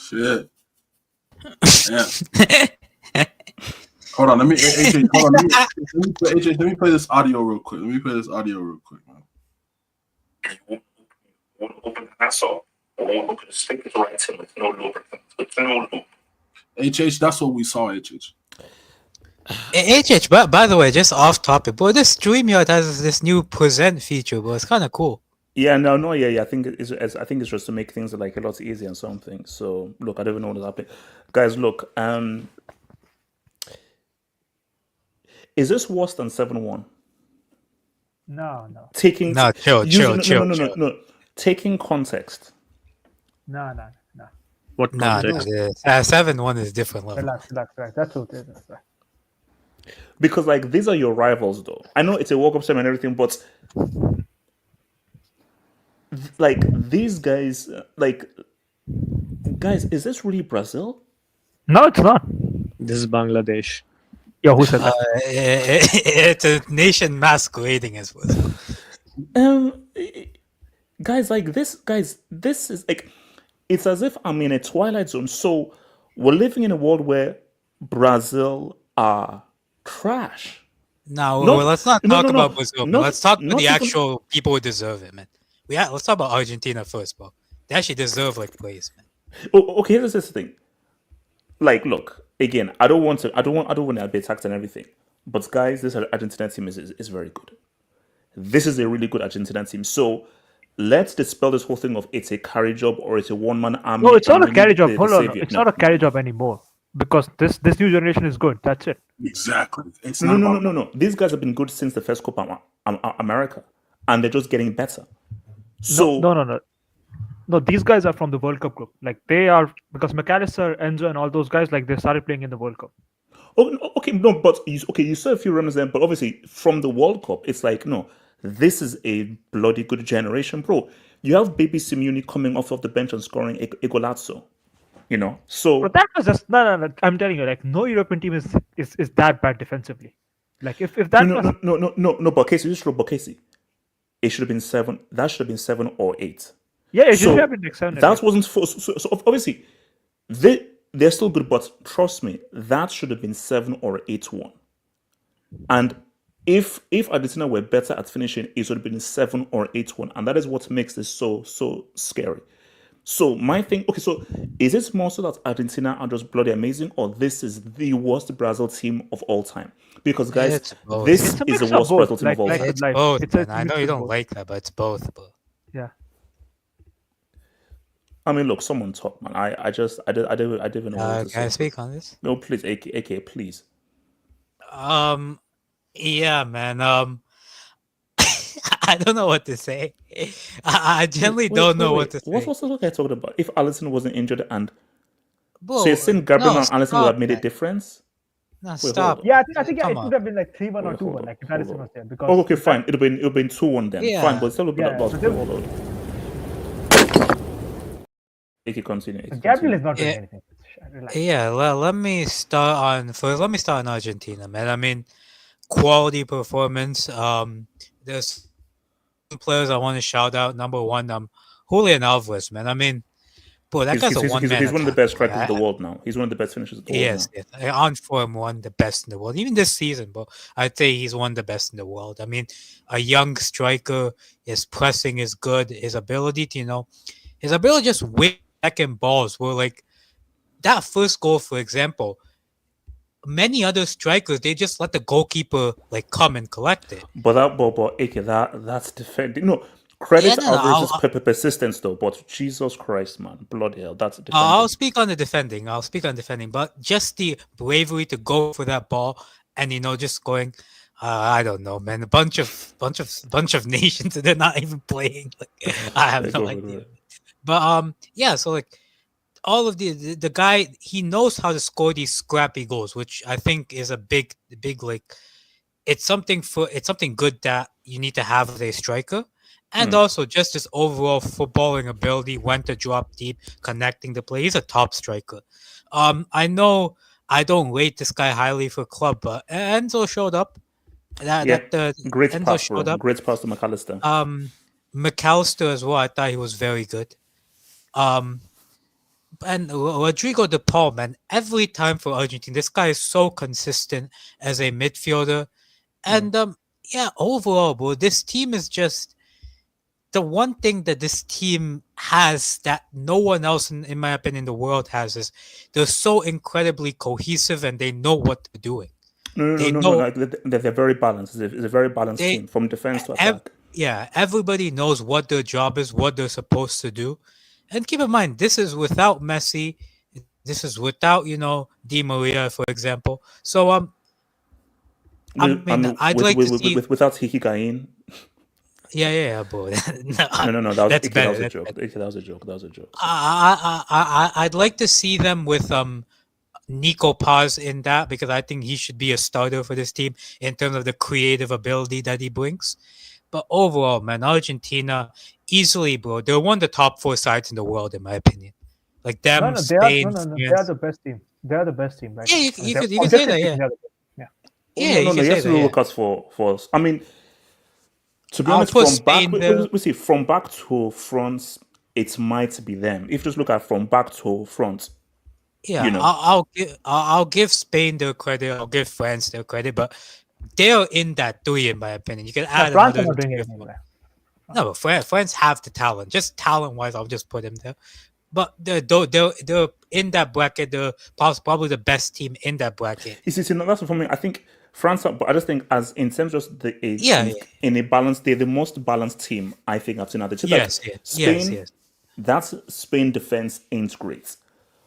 Shit. Yeah. Hold on, let me AJ. Hold on, let me play this audio real quick. Man. You won't open the asshole. I won't open the stick with the right to with no lubricant. With no lube. HH, that's what we saw, HH. HH, but by the way, just off topic, but this StreamYard has this new present feature, but it's kind of cool. Yeah, I think it's just to make things like a lot easier and something. So look, I don't even know what's happening, guys. Look, is this worse than 7-1? No. Taking chill. Taking context. No. What context? 7-1 is different level. Relax. That's okay. That's right. Because like these are your rivals, though. I know it's a World Cup time and everything, but like these guys, guys, is this really Brazil? No, it's not. This is Bangladesh. Yo, who said that? It's a nation masquerading as well. Guys, this is like, it's as if I'm in a twilight zone. So we're living in a world where Brazil are trash. Well, let's not talk about Brazil. Let's talk about the actual people who deserve it, man. Let's talk about Argentina first, bro. They actually deserve place, man. Okay, here's the thing. Like, look, again, I don't want to be attacked and everything. But guys, this Argentina team is very good. This is a really good Argentina team. So let's dispel this whole thing of it's a carry job or it's a one-man army. No, it's not a carry job. Hold on. It's not a carry job anymore. Because this new generation is good. That's it. Exactly. It's No. These guys have been good since the first Copa America. And they're just getting better. So No, these guys are from the World Cup group. Like they are, because McAllister, Enzo, and all those guys, like they started playing in the World Cup. You saw a few runners there, but obviously from the World Cup, it's like, no, this is a bloody good generation, bro. You have Baby Simeone coming off the bench and scoring a golazzo, So, but that was just no. I'm telling you, like no European team is that bad defensively. Like if that no. But Casey, it should have been 7. That should have been 7 or 8. Yeah, it should have been like 7. That wasn't so obviously they're still good, but trust me, that should have been 7 or 8-1. And if Argentina were better at finishing, it would have been 7 or 8-1, and that is what makes this so scary. So my thing, so is it more so that Argentina are just bloody amazing, or this is the worst Brazil team of all time? Because guys, this is the worst Brazil team of all time. It's both. I know you don't like that, but it's both. Yeah. I mean, look, someone talk, man. I didn't even know. What to can I say. speak on this? No, please, AK, please. Yeah, man. I don't know what to say. I generally don't know what to say. What's the guy talking about? If Alisson wasn't injured and Bro, so you're saying Gabriel and Alisson would have made a difference? No, stop. Yeah, I think it would have been like 3-1 or 2-1, like if Alisson was there. Because okay, fine. It'll been 2-1 then. Yeah. Fine, but still would have lost. AK, continue. Gabriel is not doing anything. Relax. Yeah, let me start on Argentina, man. I mean, quality performance. There's players I want to shout out. Number one, Julian Alvarez, man. I mean, bro, that guy's a one-man He's one of the attack. best strikers in the world now. He's one of the best finishers in the world Yes, now. yes. On form, one of the best in the world. Even this season, bro, I'd say he's one of the best in the world. I mean, a young striker, his pressing is good. His ability to, his ability to just win second balls were like that first goal, for example. Many other strikers, they just let the goalkeeper like come and collect it. But that's defending. No, credit Yeah, no, no, Alvarez's persistence though. But Jesus Christ, man, bloody hell, that's defending. I'll speak on defending, but just the bravery to go for that ball and just going. I don't know, man. A bunch of nations, and they're not even playing. Like, I have no idea. But yeah. So like, all of the guy, he knows how to score these scrappy goals, which I think is a big like. It's something good that you need to have as a striker. And also just his overall footballing ability, when to drop deep, connecting the play. He's a top striker. I know I don't rate this guy highly for club, but Enzo showed up. Great Enzo pass, showed bro. up. Great pass to McAllister. McAllister as well. I thought he was very good. And Rodrigo de Paul, man, every time for Argentina, this guy is so consistent as a midfielder. And yeah, overall, bro, this team is just the one thing that this team has that no one else, in my opinion, in the world has, is they're so incredibly cohesive and they know what they're doing. No. They're very balanced. It's a very balanced team from defense to attack. Yeah, everybody knows what their job is, what they're supposed to do. And keep in mind, this is without Messi. This is without, Di Maria, for example. So, I'd like to see without Higuain. Yeah, boy. No. That was a joke. That was a joke. I'd like to see them with Nico Paz in that, because I think he should be a starter for this team in terms of the creative ability that he brings. But overall, man, Argentina easily, bro. They're one of the top 4 sides in the world, in my opinion. Like them, Spain. They are the best team. They are the best team, right? Yeah, you could say that. Yeah. Yes, we look out for us. I mean, to be honest, from back to front, it might be them. If you just look at from back to front, yeah, I'll give Spain their credit. I'll give France their credit, but they're in that 3, in my opinion. You can add France another. not doing anything there. No, but France have the talent. Just talent-wise, I'll just put them there. But they're in that bracket. They're probably the best team in that bracket. You see, that's for me. I think France, but I just think as in terms of in a balance, they're the most balanced team I think I've seen at the team. Spain, that's Spain defense ain't great.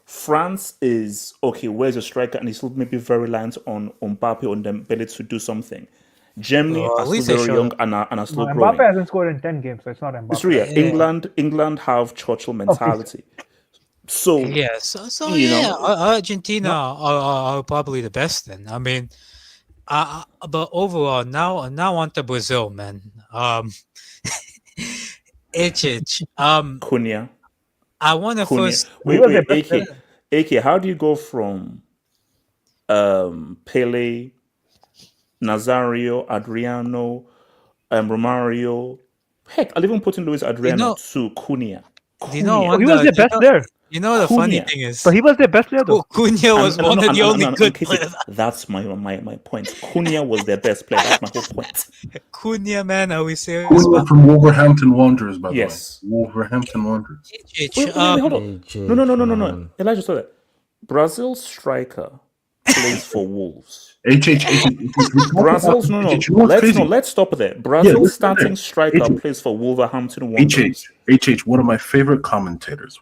France is okay. Where's a striker, and he's still maybe very reliant on Mbappe, on the ability to do something. Germany are still very young and are still growing. Mbappe hasn't scored in 10 games, so it's not Mbappe. It's true, yeah. England have Churchill mentality. So Argentina are probably the best then. I mean, but overall, now on to Brazil, man. Cunha. I want to first. Wait, AK, how do you go from Pele, Nazario, Adriano, Romario? Heck, I'll even put in Luis Adriano to Cunha. He was the best player. The funny thing is, so he was the best player though. Cunha was one of the only good players. That's my point. Cunha was their best player. That's my whole point. Cunha, man, are we serious? Cunha from Wolverhampton Wanderers, by the way. Yes, Wolverhampton Wanderers. Wait, hold on. No. Elijah saw that. Brazil's striker plays for Wolves. Brazil's let's stop there. Brazil's starting striker plays for Wolverhampton Wanderers. One of my favorite commentators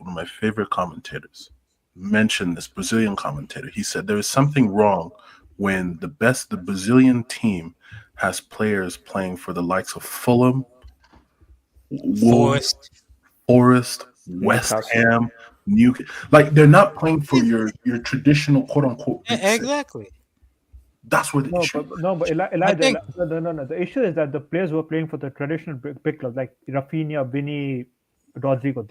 mentioned this Brazilian commentator. He said there is something wrong when the Brazilian team has players playing for the likes of Fulham, Forest, West Ham, Newcastle. Like they're not playing for your traditional quote unquote. Exactly. That's where the issue. But Elijah, no. The issue is that the players who are playing for the traditional big clubs like Rafinha, Vini, Rodrigo,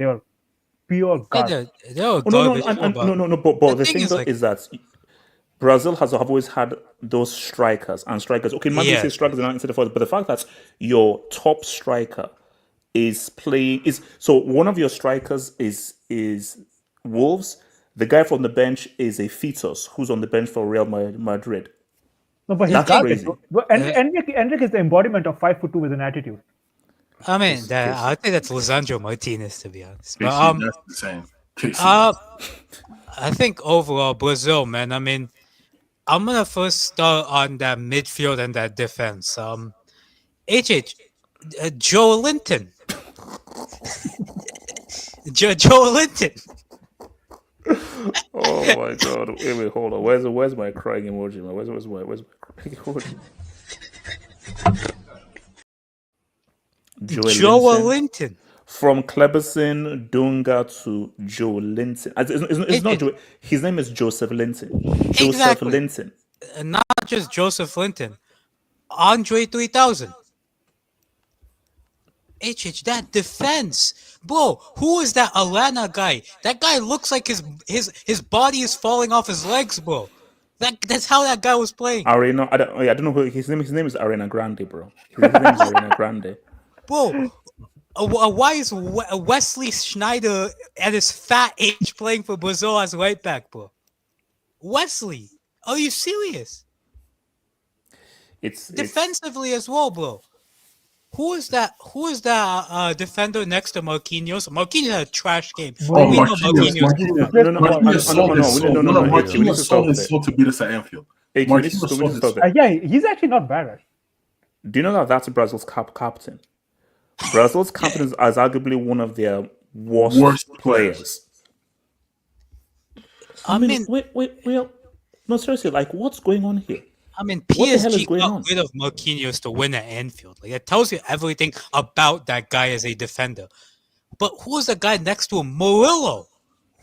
pure Yeah, garbage. they're Oh, garbage. no. But the the thing thing is, though like, is that Brazil have always had those strikers and strikers. Okay, maybe say yes, strikers are not instead of forwards, but the fact that your top striker is playing is so one of your strikers is Wolves. The guy from the bench is a fetus who's on the bench for Real Madrid. No, but he's That's garbage. crazy. But Enrique is the embodiment of 5'2" with an attitude. I mean, Casey. I think that's Lisandro Martinez, to be honest. But Casey, that's insane. Casey, I think overall Brazil, man. I mean, I'm gonna first start on that midfield and that defense. HH, Joe Linton, Joe Linton. Oh my god! Wait, hold on. Where's my crying emoji, man? Where's my crying emoji? Joe Linton. From Kleberson Dunga to Joe Linton. It's not Joe. His name is Joseph Linton. Joseph Exactly. Linton. Not just Joseph Linton, Andre 3000. That defense, bro. Who is that Alana guy? That guy looks like his body is falling off his legs, bro. That's how that guy was playing, Arena. I don't know who his name. His name is Arena Grande, bro. His name is Arena Grande. bro. Why is Wesley Schneider at his fat age playing for Brazil as right back, bro? Wesley, are you serious? It's Defensively as well, bro. Who is that defender next to Marquinhos? Marquinhos had a trash game. oh, We know Marquinhos. No. Marquinhos sold his soul to beat us at Anfield. Marquinhos sold his soul. Yeah, he's actually not bad. Right? Do you know that that's Brazil's captain? Brazil's captain is arguably one of their worst players. I mean, wait. No, seriously, like, what's going on here? I mean, What the hell is PSG going got on? rid of Marquinhos to win at Anfield. Like, it tells you everything about that guy as a defender. But who's the guy next to him? Murillo.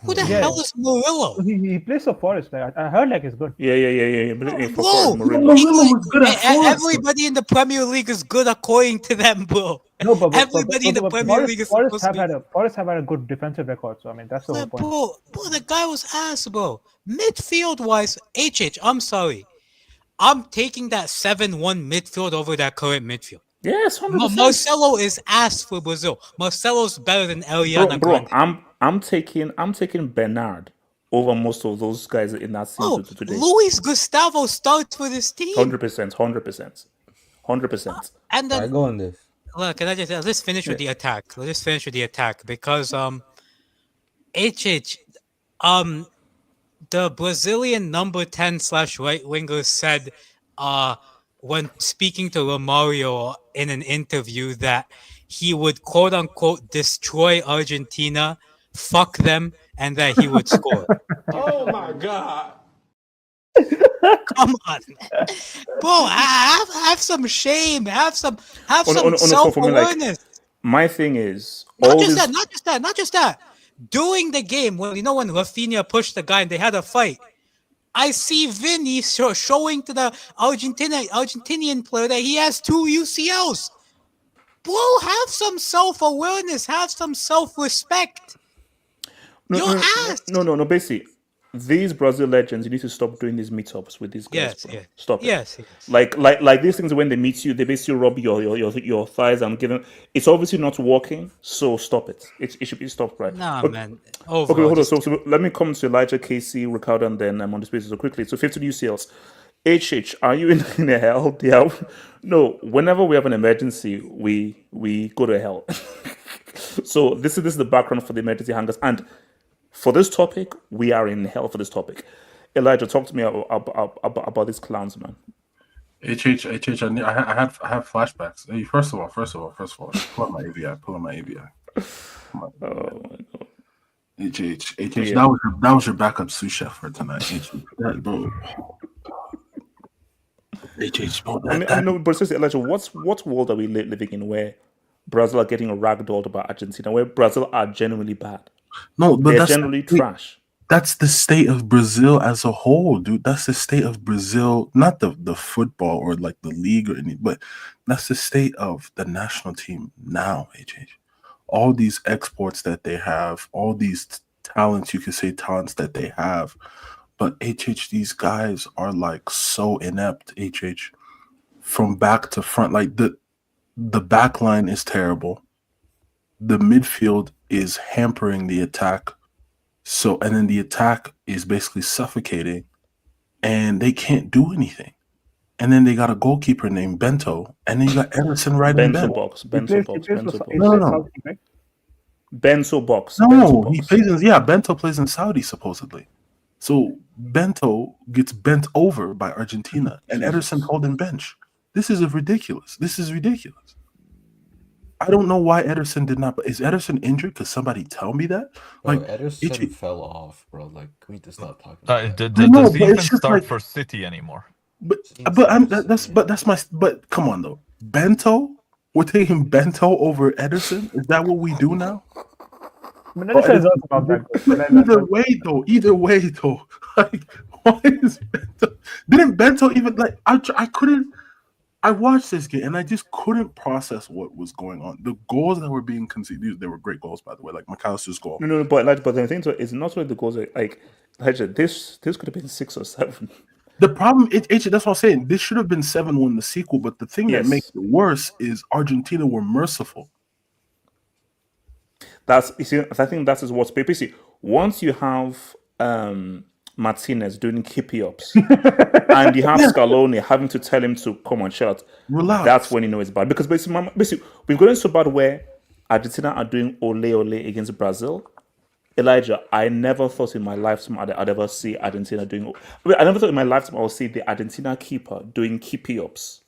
Who the hell is Murillo? He plays for Forest. Like, I heard like he's good. Yeah. Bro, Murillo was good at Forest. everybody in the Premier League is good according to them, bro. No, but Everybody in the Premier League is supposed to be. Forest have had a good defensive record. So I mean, that's the whole point. Bro, the guy was ass, bro. Midfield wise, I'm sorry. I'm taking that 7-1 midfield over that current midfield. Yes, 100%. Marcelo is ass for Brazil. Marcelo's better than Eliana Bro, Grande. I'm taking Bernard over most of those guys in that team today. Luis Gustavo starts for this team. 100%. And then I go on this. look, let's finish with the attack. Let's just finish with the attack because the Brazilian number 10 / right winger said when speaking to Romario in an interview that he would quote unquote destroy Argentina, fuck them, and that he would score. Oh my god. Come on, man. Bro, have some shame, have some self-awareness. My thing is Not just that. During the game, when Rafinha pushed the guy and they had a fight, I see Vini showing to the Argentinian player that he has 2 UCLs. Bro, have some self-awareness, have some self-respect. You're ass. No. Basically, these Brazil legends, you need to stop doing these meetups with these guys. Yes. Stop it. Yes. Like these things when they meet you, they basically rub your thighs and give them. It's obviously not working, so stop it. It should be stopped, right? Nah, okay. man. Okay, hold on. So let me come to Elijah, Casey, Ricardo, and then I'm on the spaces so quickly. So 15 UCLs. HH, are you in a hell? Yeah. No. Whenever we have an emergency, we go to hell. So this is the background for the emergency hangers. And for this topic, we are in hell for this topic. Elijah, talk to me about these clowns, man. I have flashbacks. Hey, first of all, pull up my ABI. Oh my god. HH, Yeah. that was your backup sous chef for tonight. Bro. HH, bro. I know, but seriously, Elijah, what world are we living in where Brazil are getting ragdolled by Argentina, where Brazil are genuinely bad? No, but they're that's generally trash. That's the state of Brazil as a whole, dude. That's the state of Brazil, not the football or like the league or anything, but that's the state of the national team now, HH. all these exports that they have, all these talents, you could say talents that they have. But these guys are like so inept, from back to front. Like the back line is terrible. The midfield is hampering the attack. So, and then the attack is basically suffocating, and they can't do anything. And then they got a goalkeeper named Bento, and then you got Ederson right in Bento bench. box, He Bento plays, box, he plays Bento for, box. he No, plays no. Saudi, right? Bento box. No, Bento he box. plays in Bento plays in Saudi supposedly. So Bento gets bent over by Argentina, and Ederson holding bench. This is ridiculous. This is ridiculous. I don't know why Ederson did not. But is Ederson injured? Could somebody tell me that? Bro, Like, Ederson fell off, bro. Like, we need to stop talking Uh, about that. d- I know, does he but even it's just start like- for City anymore? but Jesus, that's my. But come on though, Bento. We're taking Bento over Ederson. Is that what we do now? I mean, Ederson is also not that good. But Either way though, like, why is Bento? Didn't Bento even like? I couldn't. I watched this game and I just couldn't process what was going on. The goals that were being conceded, they were great goals, by the way. Like McAllister's goal. No, but the thing is not really the goals. Like, this could have been 6 or 7. The problem, that's what I'm saying. This should have been 7-1 the sequel, but the thing that Yes. makes it worse is Argentina were merciful. I think that is what's paper. See, once you have Martinez doing keepy ups, and you have Scaloni having to tell him to come and shut, Relax. that's when you know it's bad. Because basically we've gotten so bad where Argentina are doing ole against Brazil. Elijah, I never thought in my lifetime I'd ever see Argentina doing. I never thought in my lifetime I would see the Argentina keeper doing keepy ups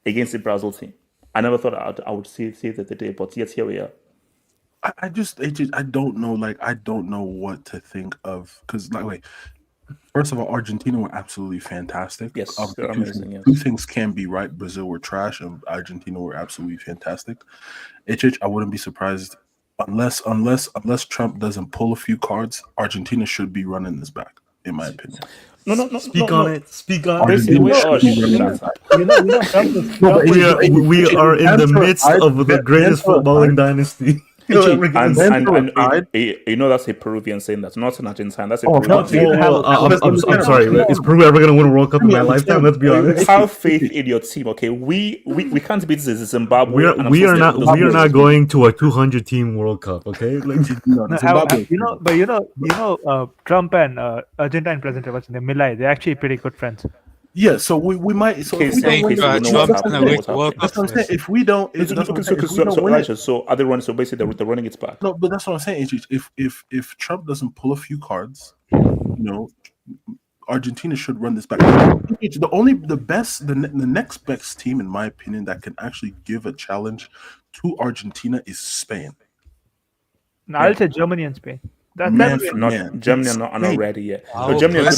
against the Brazil team. I never thought I would see that today, but yet here we are. I don't know. Like, I don't know what to think of. Because, like, wait. First of all, Argentina were absolutely fantastic. Yes, they're amazing, yes. Two things can be right. Brazil were trash, and Argentina were absolutely fantastic. I wouldn't be surprised unless Trump doesn't pull a few cards. Argentina should be running this back, in my opinion. No. Speak on it. Speak on Basically, it. We are in the midst of the greatest footballing dynasty. And you know that's a Peruvian saying that, not an Argentine. That's a Peruvian saying. I'm sorry. Is Peru ever going to win a World Cup in my lifetime? Let's be honest. Have faith in your team, okay? We can't beat Zimbabwe. We are not going to a 200 team World Cup, okay? Like, Trump and Argentine president, what's his name, Milei, they're actually pretty good friends. Yeah, so we might. So if we Saying don't win, Trump's gonna win the World that's what I'm saying. If we don't, So are they running? So basically, they're running it back. No, but that's what I'm saying. If Trump doesn't pull a few cards, Argentina should run this back. The next best team, in my opinion, that can actually give a challenge to Argentina is Spain. No, I'll say Germany and Spain. Germany are not ready yet. I Germany are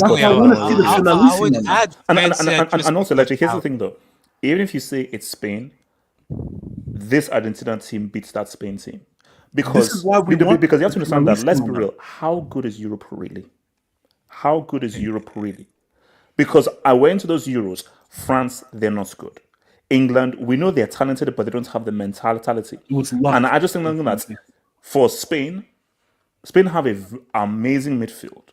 would add and also, like, here's the thing though. Even if you say it's Spain, this Argentina team beats that Spain team. Because you have to understand that, let's be real, how good is Europe really? How good is Europe really? Because I went to those Euros, France, they're not good. England, we know they're talented, but they don't have the mentality. And I just think that for Spain have an amazing midfield,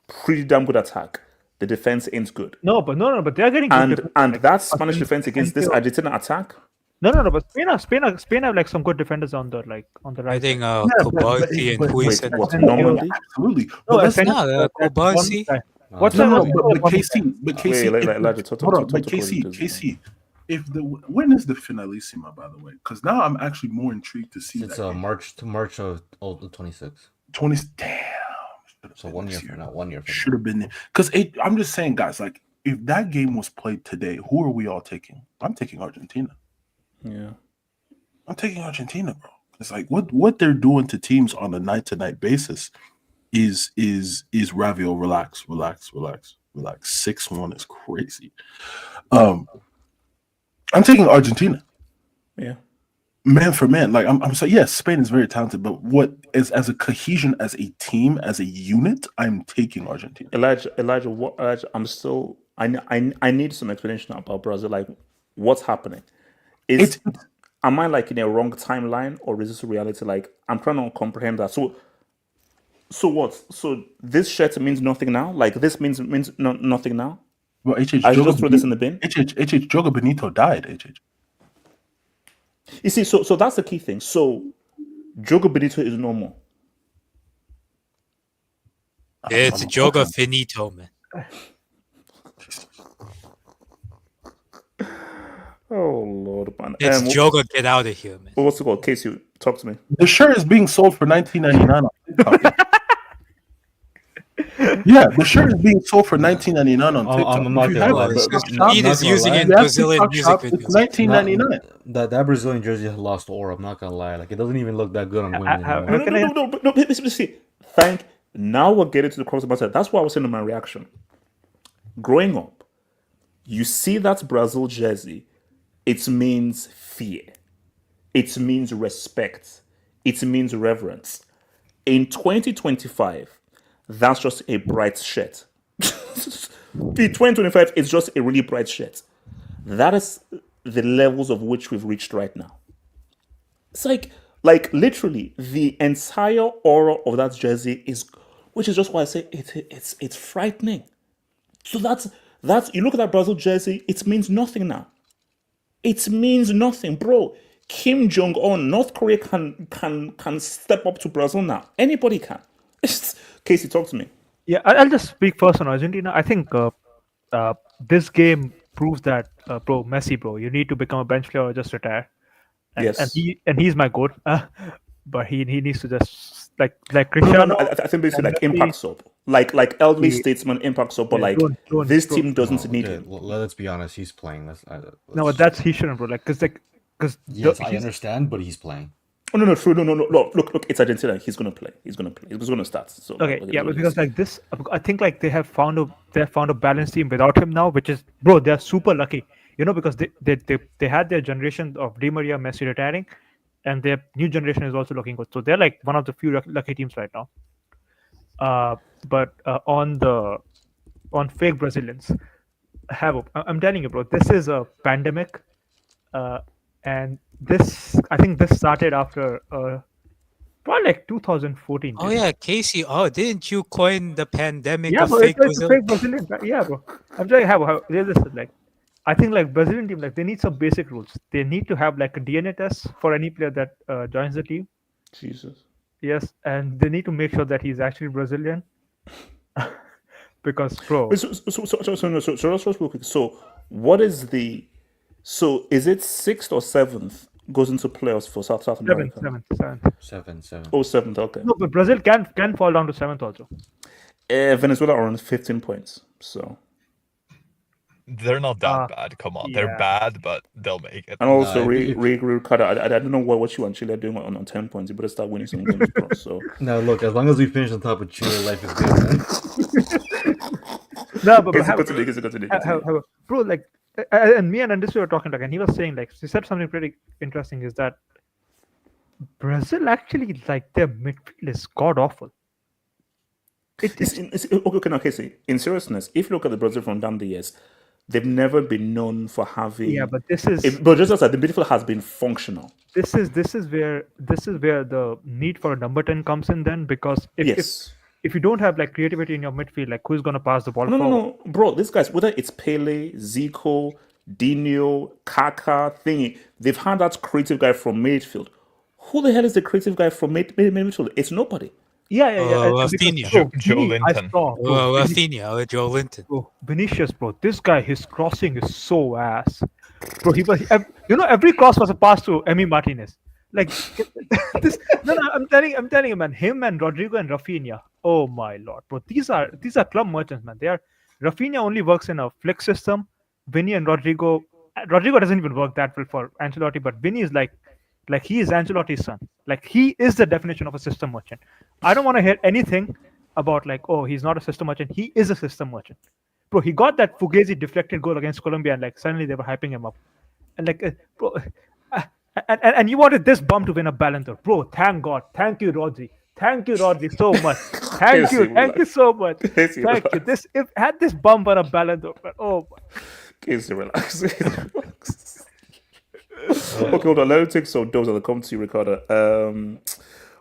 pretty damn good attack. The defense ain't good. No, but they're getting good. And that Spanish defense against this Argentina attack. No, but Spain have like some good defenders on the right. I think Kubarsi and Huijsen. Normandy? Absolutely. No, it's not Kubarsi. What's But KC. When is the finalissima, by the way? Because now I'm actually more intrigued to see. it's March of the 26th. 20. Damn. So 1 year from now. 1 year from now. Should have been there. Because I'm just saying, guys, like, if that game was played today, who are we all taking? I'm taking Argentina. Yeah. I'm taking Argentina, bro. It's like what they're doing to teams on a night-to-night basis is Ravio. Relax. 6-1 is crazy. I'm taking Argentina. Yeah. Man for man. Like, I'm saying, yes, Spain is very talented, but what is as a cohesion, as a team, as a unit, I'm taking Argentina. Elijah, I'm still. I need some explanation about Brazil. Like, what's happening? am I like in a wrong timeline, or is this reality? Like, I'm trying to comprehend that. So what? So this shirt means nothing now? Like, this means nothing now? Well, I should just throw this in the bin? Jogo Benito died, HH. You see, so that's the key thing. So Jogo Benito is normal. It's Joga Finito, man. Oh Lord, man. It's Joga, get out of here, man. What's it called? Casey, talk to me. The shirt is being sold for $19.99 on TikTok. Yeah, the shirt is being sold for $19.99 on TikTok. I'm not If you gonna have lie, a but- TikTok He shop, is not gonna using lie. it in you have Brazilian TikTok music shop, videos. it's $19.99. That Brazilian jersey lost aura. I'm not gonna lie. Like, it doesn't even look that good on women anymore. No. See, now we're getting to the cross about that. That's why I was saying in my reaction. Growing up, you see that Brazil jersey, it means fear. It means respect. It means reverence. In 2025, that's just a bright shirt. In 2025, it's just a really bright shirt. That is the levels of which we've reached right now. It's like literally the entire aura of that jersey is, which is just why I say it's frightening. So that's you look at that Brazil jersey, it means nothing now. It means nothing, bro. Kim Jong Un, North Korea can step up to Brazil now. Anybody can. Casey, talk to me. Yeah, I'll just speak first on Argentina. I think this game proves that, bro, Messi, bro, you need to become a bench player or just retire. And, Yes. and he's my goat, but he needs to just like No, Cristiano. I think basically like Messi- impact sub, like elderly Yeah. statesman impact sub, but Yeah, like don't- this don't- team doesn't need Okay, him. let's be honest. He's playing. No, but that's he shouldn't, bro. Because Yes, I understand, but he's playing. Oh no, true, no. Look, it's Argentina. He's gonna play. He's gonna start. So okay, yeah, but because like this, I think like they have found a balanced team without him now, which is, bro, they're super lucky, because they had their generation of Di Maria, Messi retiring, and their new generation is also looking good. So they're like one of the few lucky teams right now. But on fake Brazilians, I'm telling you, bro, this is a pandemic, and I think this started after probably like 2014. Oh yeah, Casey. Oh, didn't you coin the pandemic Yeah, of bro, fake it's Brazil? fake Brazilian. Yeah, bro. I'm telling you how this is like. I think like Brazilian team, like they need some basic rules. They need to have like a DNA test for any player that joins the team. Jesus. Yes, and they need to make sure that he's actually Brazilian. Because, bro, Wait, so let's real quick. So what is the? So is it 6th or 7th goes into playoffs for South America? seventh. 7. Oh, 7th. Okay. No, but Brazil can fall down to 7th also. Venezuela are on 15 points. So They're not that bad. Come on, they're yeah. bad, but they'll make it. and also No, Ricardo, I don't know what you and Chile are doing on 10 points. You better start winning some games, bro. So Now look, as long as we finish on top of Chile, life is good, man. No, but continue. bro, like, and me and Andis were talking, like, and he was saying, like, he said something pretty interesting, is that Brazil actually, like, their midfield is god awful. Okay, now, Casey, in seriousness, if you look at the Brazil from down the years, they've never been known for having. Yeah, but this is But just as the midfield has been functional. this is where the need for a number 10 comes in then, because if you don't have like creativity in your midfield, like who's gonna pass the ball forward? No, bro. These guys, whether it's Pele, Zico, Dino, Kaka, thingy, they've had that creative guy from midfield. Who the hell is the creative guy from midfield? It's nobody. Yeah. Rafinha. Joe I Linton. saw, bro, Rafinha or Joe Linton. bro, Vinicius, bro. This guy, his crossing is so ass, bro. Every cross was a pass to Emi Martinez. Like this. No, I'm telling you, man. Him and Rodrigo and Rafinha. Oh my lord, bro. These are club merchants, man. Rafinha only works in a flick system. Vini and Rodrigo doesn't even work that well for Ancelotti, but Vini is like he is Ancelotti's son. Like he is the definition of a system merchant. I don't want to hear anything about like, oh, he's not a system merchant. He is a system merchant, bro. He got that Fugazi deflected goal against Colombia, and like suddenly they were hyping him up, and like, bro, and you wanted this bum to win a Ballon d'Or, bro. Thank God, thank you, Rodri. Thank you, Rodri, so much. Thank you so much. Thank you. Had this bum won a Ballon d'Or, oh my. Casey, relax. Okay, hold on. Let me take some those that come to you, Ricardo.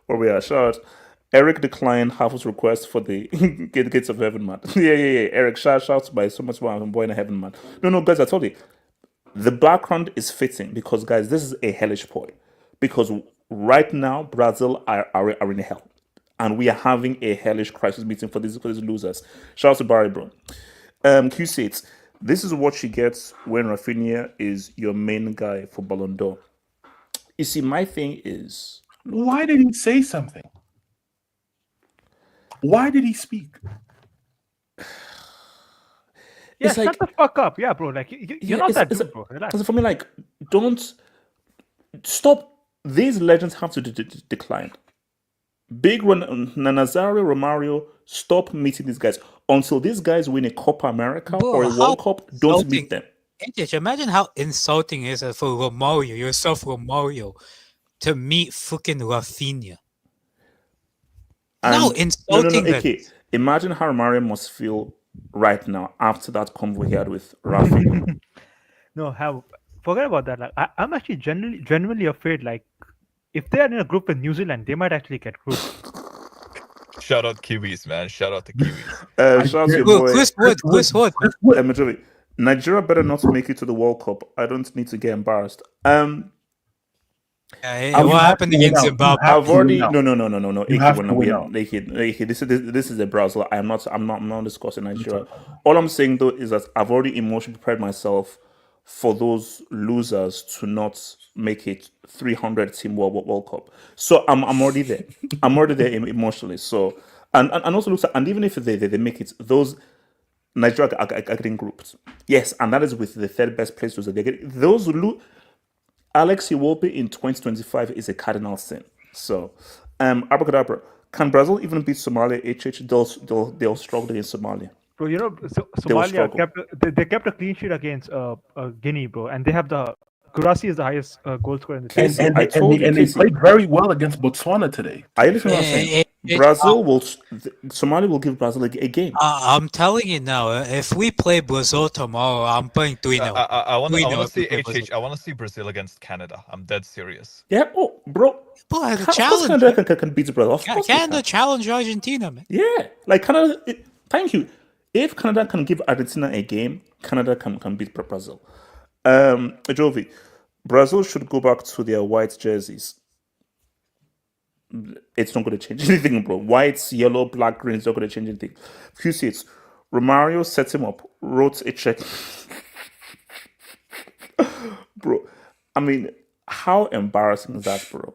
Where we are? Shout out. Eric declined Havel's request for the gates of heaven, man. Yeah. Eric, shouts by so much more. I'm boy in heaven, man. No, guys, I told you. The background is fitting because, guys, this is a hellish pod. Because right now, Brazil are in hell. And we are having a hellish crisis meeting for these losers. Shout out to Barry, bro. Q states, this is what she gets when Rafinha is your main guy for Ballon d'Or. You see, my thing is... Why did he say something? Why did he speak? Yeah, It's shut like- the fuck up. Yeah, bro. Like you're not that dude, bro. Relax. For me, like, don't stop. These legends have to decline. Big Nazario, Romario, stop meeting these guys until these guys win a Copa America Bro, or a how World Cup. Don't insulting. meet them. HH, imagine how insulting it is for Romario, yourself, Romario, to meet fucking Rafinha. How And insulting that okay. is. Imagine how Romario must feel right now after that convo he had with Rafinha. No, forget about that. Like I'm actually genuinely afraid. Like if they are in a group with New Zealand, they might actually get grouped. Shout out Kiwis, man. Shout out to Kiwis. Shout out to your Bro, boy. Chris Wood. Majority. Nigeria better not make it to the World Cup. I don't need to get embarrassed. What happened against Zimbabwe? I've already win no. You have to win out. This is a Brazil. I'm not discussing Nigeria. All I'm saying though is that I've already emotionally prepared myself for those losers to not make it 300 team World Cup. So I'm already there. I'm already there emotionally. So and also looks and even if they make it, those Nigeria are getting grouped. Yes, and that is with the third best place loser. They get those Alex Iwobi in 2025 is a cardinal sin. So, abracadabra. Can Brazil even beat Somalia? They'll struggle against Somalia. Bro, you know They will Somalia struggle. they kept a clean sheet against Guinea, bro, and they have Kurasi is the highest goal scorer in the team. Casey, I told you, and they Casey. played very well against Botswana today. I listen to what I'm saying. Somalia will give Brazil a game. I'm telling you now, if we play Brazil tomorrow, I'm playing 3-0. I want We to know if see we play Brazil. I want to see Brazil against Canada. I'm dead serious. Yeah, bro. Bro, I have a Of course challenge. Canada can beat Brazil. Of course they Canada can. challenge Argentina, man. Yeah, like Canada. Thank you. If Canada can give Argentina a game, Canada can beat Brazil. Jovi, Brazil should go back to their white jerseys. It's not going to change anything, bro. White, yellow, black, green. It's not going to change anything. Few seats. Romario set him up, wrote a check. Bro, I mean, how embarrassing is that, bro?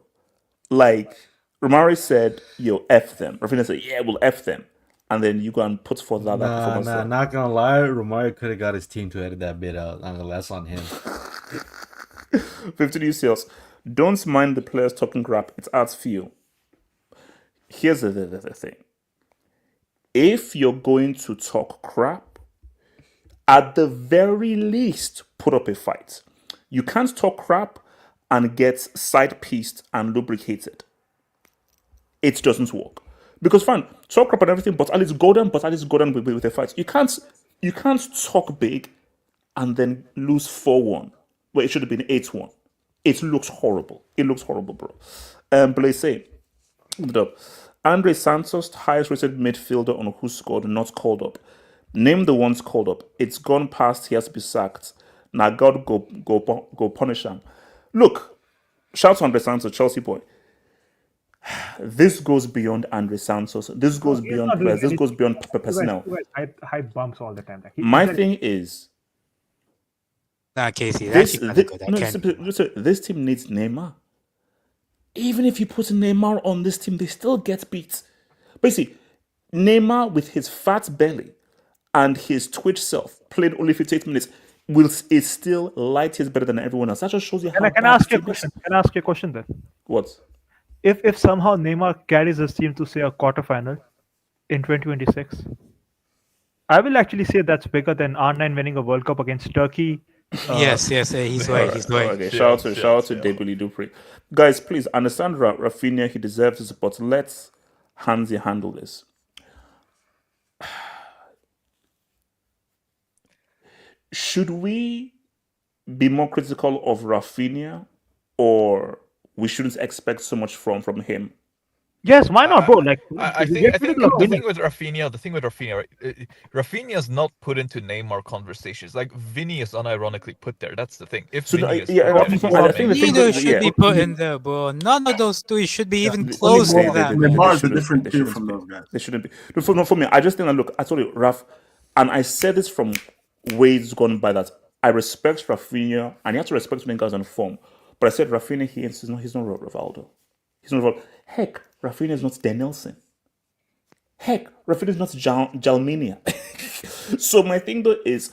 Like, Romario said, yo, F them. Rafinha said, yeah, we'll F them. And then you go and put forth that performance. Not gonna lie, Romario could have got his team to edit that bit out. That's on him. 50 sales. Don't mind the players talking crap. It's arts feel. Here's the thing. If you're going to talk crap, at the very least, put up a fight. You can't talk crap and get side-pieced and lubricated. It doesn't work. Because fine, talk crap and everything, but at least go down with a fight. You can't talk big and then lose 4-1. Well, it should have been 8-1. It looks horrible. It looks horrible, bro. Blaise, look it up. Andre Santos, highest rated midfielder on who scored, not called up. Name the ones called up. It's gone past, he has to be sacked. Now God go punish him. Look, shout to Andre Santos, Chelsea boy. This goes beyond Andre Santos. This goes beyond players. This goes beyond personnel. High bumps all the time. Like, My thing is, Nah, Casey, that's actually kind of good. this team needs Neymar. Even if you put Neymar on this team, they still get beat. But see, Neymar with his fat belly and his twitch self played only 58 minutes is still light years better than everyone else. That just shows you how. Can I ask you a question? Can I ask you a question then? What? If somehow Neymar carries his team to say a quarterfinal in 2026, I will actually say that's bigger than R9 winning a World Cup against Turkey. Yes, he's right. He's right. Okay, shout out to Debuli Dupri. Guys, please understand Rafinha, he deserves this, but let's Hansi handle this. Should we be more critical of Rafinha, or we shouldn't expect so much from him? Yes, why not, bro? Like, I we're think critical of the Vini. thing with Rafinha, right? Rafinha is not put into Neymar conversations. Like Vini is unironically put there. That's the thing. If So Vini is yeah, put there, he's I the think main the thing Neither that, should yeah, be put in there, bro. None of those three should be even they- close they- to that. they Neymar is a shouldn't- different they tier shouldn't from be. those guys. They shouldn't be. No, for me, I just think that look, I told you, Raf, and I said this from ways gone by that I respect Rafinha, and you have to respect when guys on form. But I said Rafinha, he's not Rivaldo. He's not Rivaldo. Heck, Rafinha is not Danielson. Heck, Rafinha is not Jalminia. So my thing though is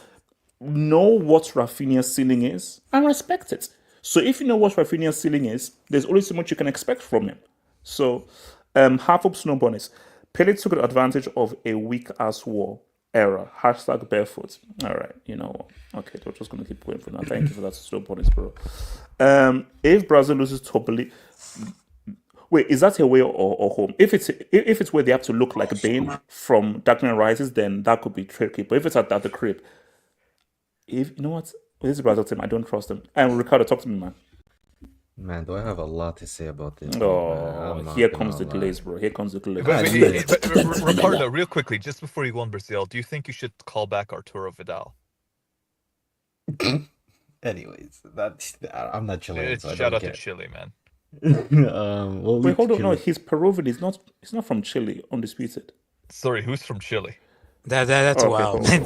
know what Rafinha's ceiling is and respect it. So if you know what Rafinha's ceiling is, there's only so much you can expect from him. So half up snow bonus. Pele took advantage of a weak ass war era. Hashtag barefoot. All right, you know what? Okay, we're just gonna keep going for now. Thank you for that snow bonus, bro. If Brazil loses to Belize, wait, is that away or home? If it's where they have to look like Bane from Dark Knight Rises, then that could be tricky. But if it's at the crib, if you know what, this is Brazil team, I don't trust them. And Ricardo, talk to me, man. Man, do I have a lot to say about this? Oh, here comes the glaze, bro. Here comes the glaze. But Ricardo, real quickly, just before you go on Brazil, do you think you should call back Arturo Vidal? Anyways, I'm not Chilean. It's So shout out to Chile, man. Well, wait, hold on. No, he's Peruvian. He's not from Chile. Undisputed. Sorry, who's from Chile? That's Okay, wild. cool.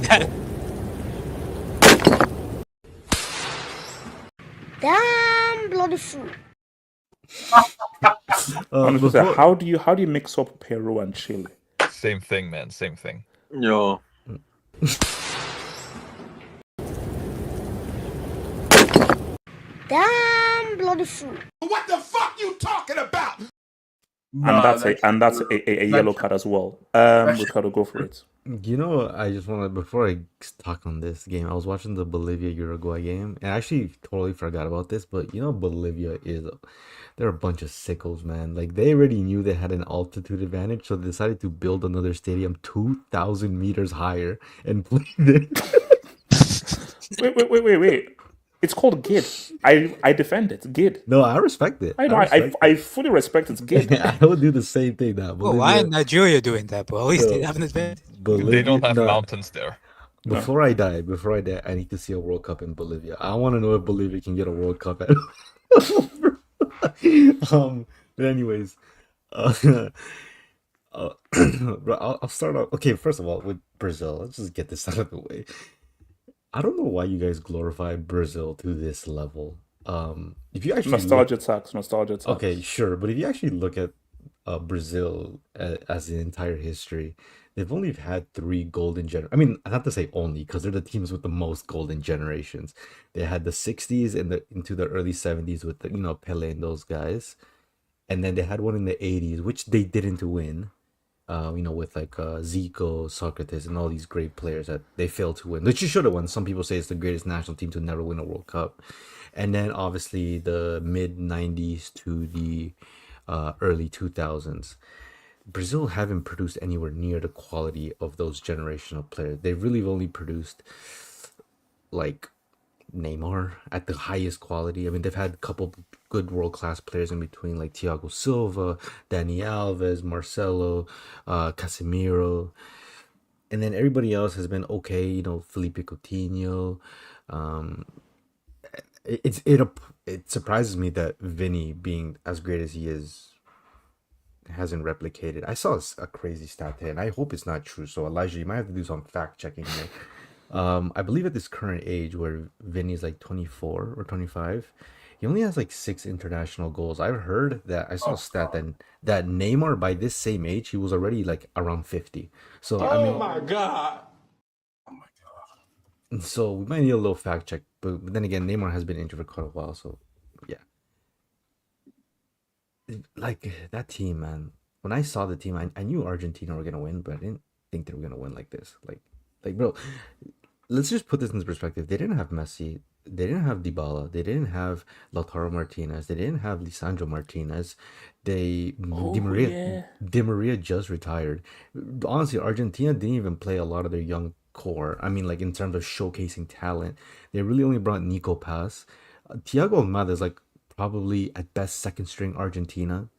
Damn bloody fool. Honestly, how do you mix up Peru and Chile? Same thing, man. Same thing. Yo. Damn bloody fool. What the fuck you talking about? And that's a yellow card as well. Ricardo, go for it. You know, I just want to, before I talk on this game, I was watching the Bolivia-Uruguay game, and I actually totally forgot about this, but you know, Bolivia they're a bunch of sickos, man. Like, they already knew they had an altitude advantage, so they decided to build another stadium 2,000 meters higher and play there. Wait. It's called GID. I defend it. GID. No, I respect it. I know. I fully respect it's GID. I would do the same thing now. Well, why is Nigeria doing that, bro? At least they have an advantage. They don't have mountains there. Before I die, I need to see a World Cup in Bolivia. I want to know if Bolivia can get a World Cup. But anyways, bro, I'll start off. Okay, first of all, with Brazil, let's just get this out of the way. I don't know why you guys glorify Brazil to this level. If you actually nostalgia tax. Okay, sure, but if you actually look at Brazil as an entire history, they've only had 3 golden I mean, not to say only, because they're the teams with the most golden generations. They had the 60s and into the early 70s with the, Pele and those guys, and then they had one in the 80s, which they didn't win. With like Zico, Socrates, and all these great players that they failed to win, which you should have won. Some people say it's the greatest national team to never win a World Cup. And then obviously the mid 90s to the early 2000s. Brazil haven't produced anywhere near the quality of those generational players. They really only produced like Neymar at the highest quality. I mean, they've had a couple good world-class players in between, like Thiago Silva, Dani Alves, Marcelo, Casemiro, and then everybody else has been okay. Felipe Coutinho. It surprises me that Vini, being as great as he is, hasn't replicated. I saw a crazy stat there, and I hope it's not true. So Elijah, you might have to do some fact checking here. I believe at this current age where Vinny's like 24 or 25, he only has like 6 international goals. I've heard that I saw a stat that Neymar by this same age, he was already like around 50. So I mean, my god. so we might need a little fact check, but then again, Neymar has been injured for quite a while, so yeah. Like that team, man. When I saw the team, I knew Argentina were gonna win, but I didn't think they were gonna win like this. Like bro, let's just put this into perspective. They didn't have Messi. They didn't have Dybala. They didn't have Lautaro Martinez. They didn't have Lisandro Martinez. Di Maria just retired. Honestly, Argentina didn't even play a lot of their young core. I mean, like in terms of showcasing talent, they really only brought Nico Paz. Thiago Almada is like probably at best second string Argentina,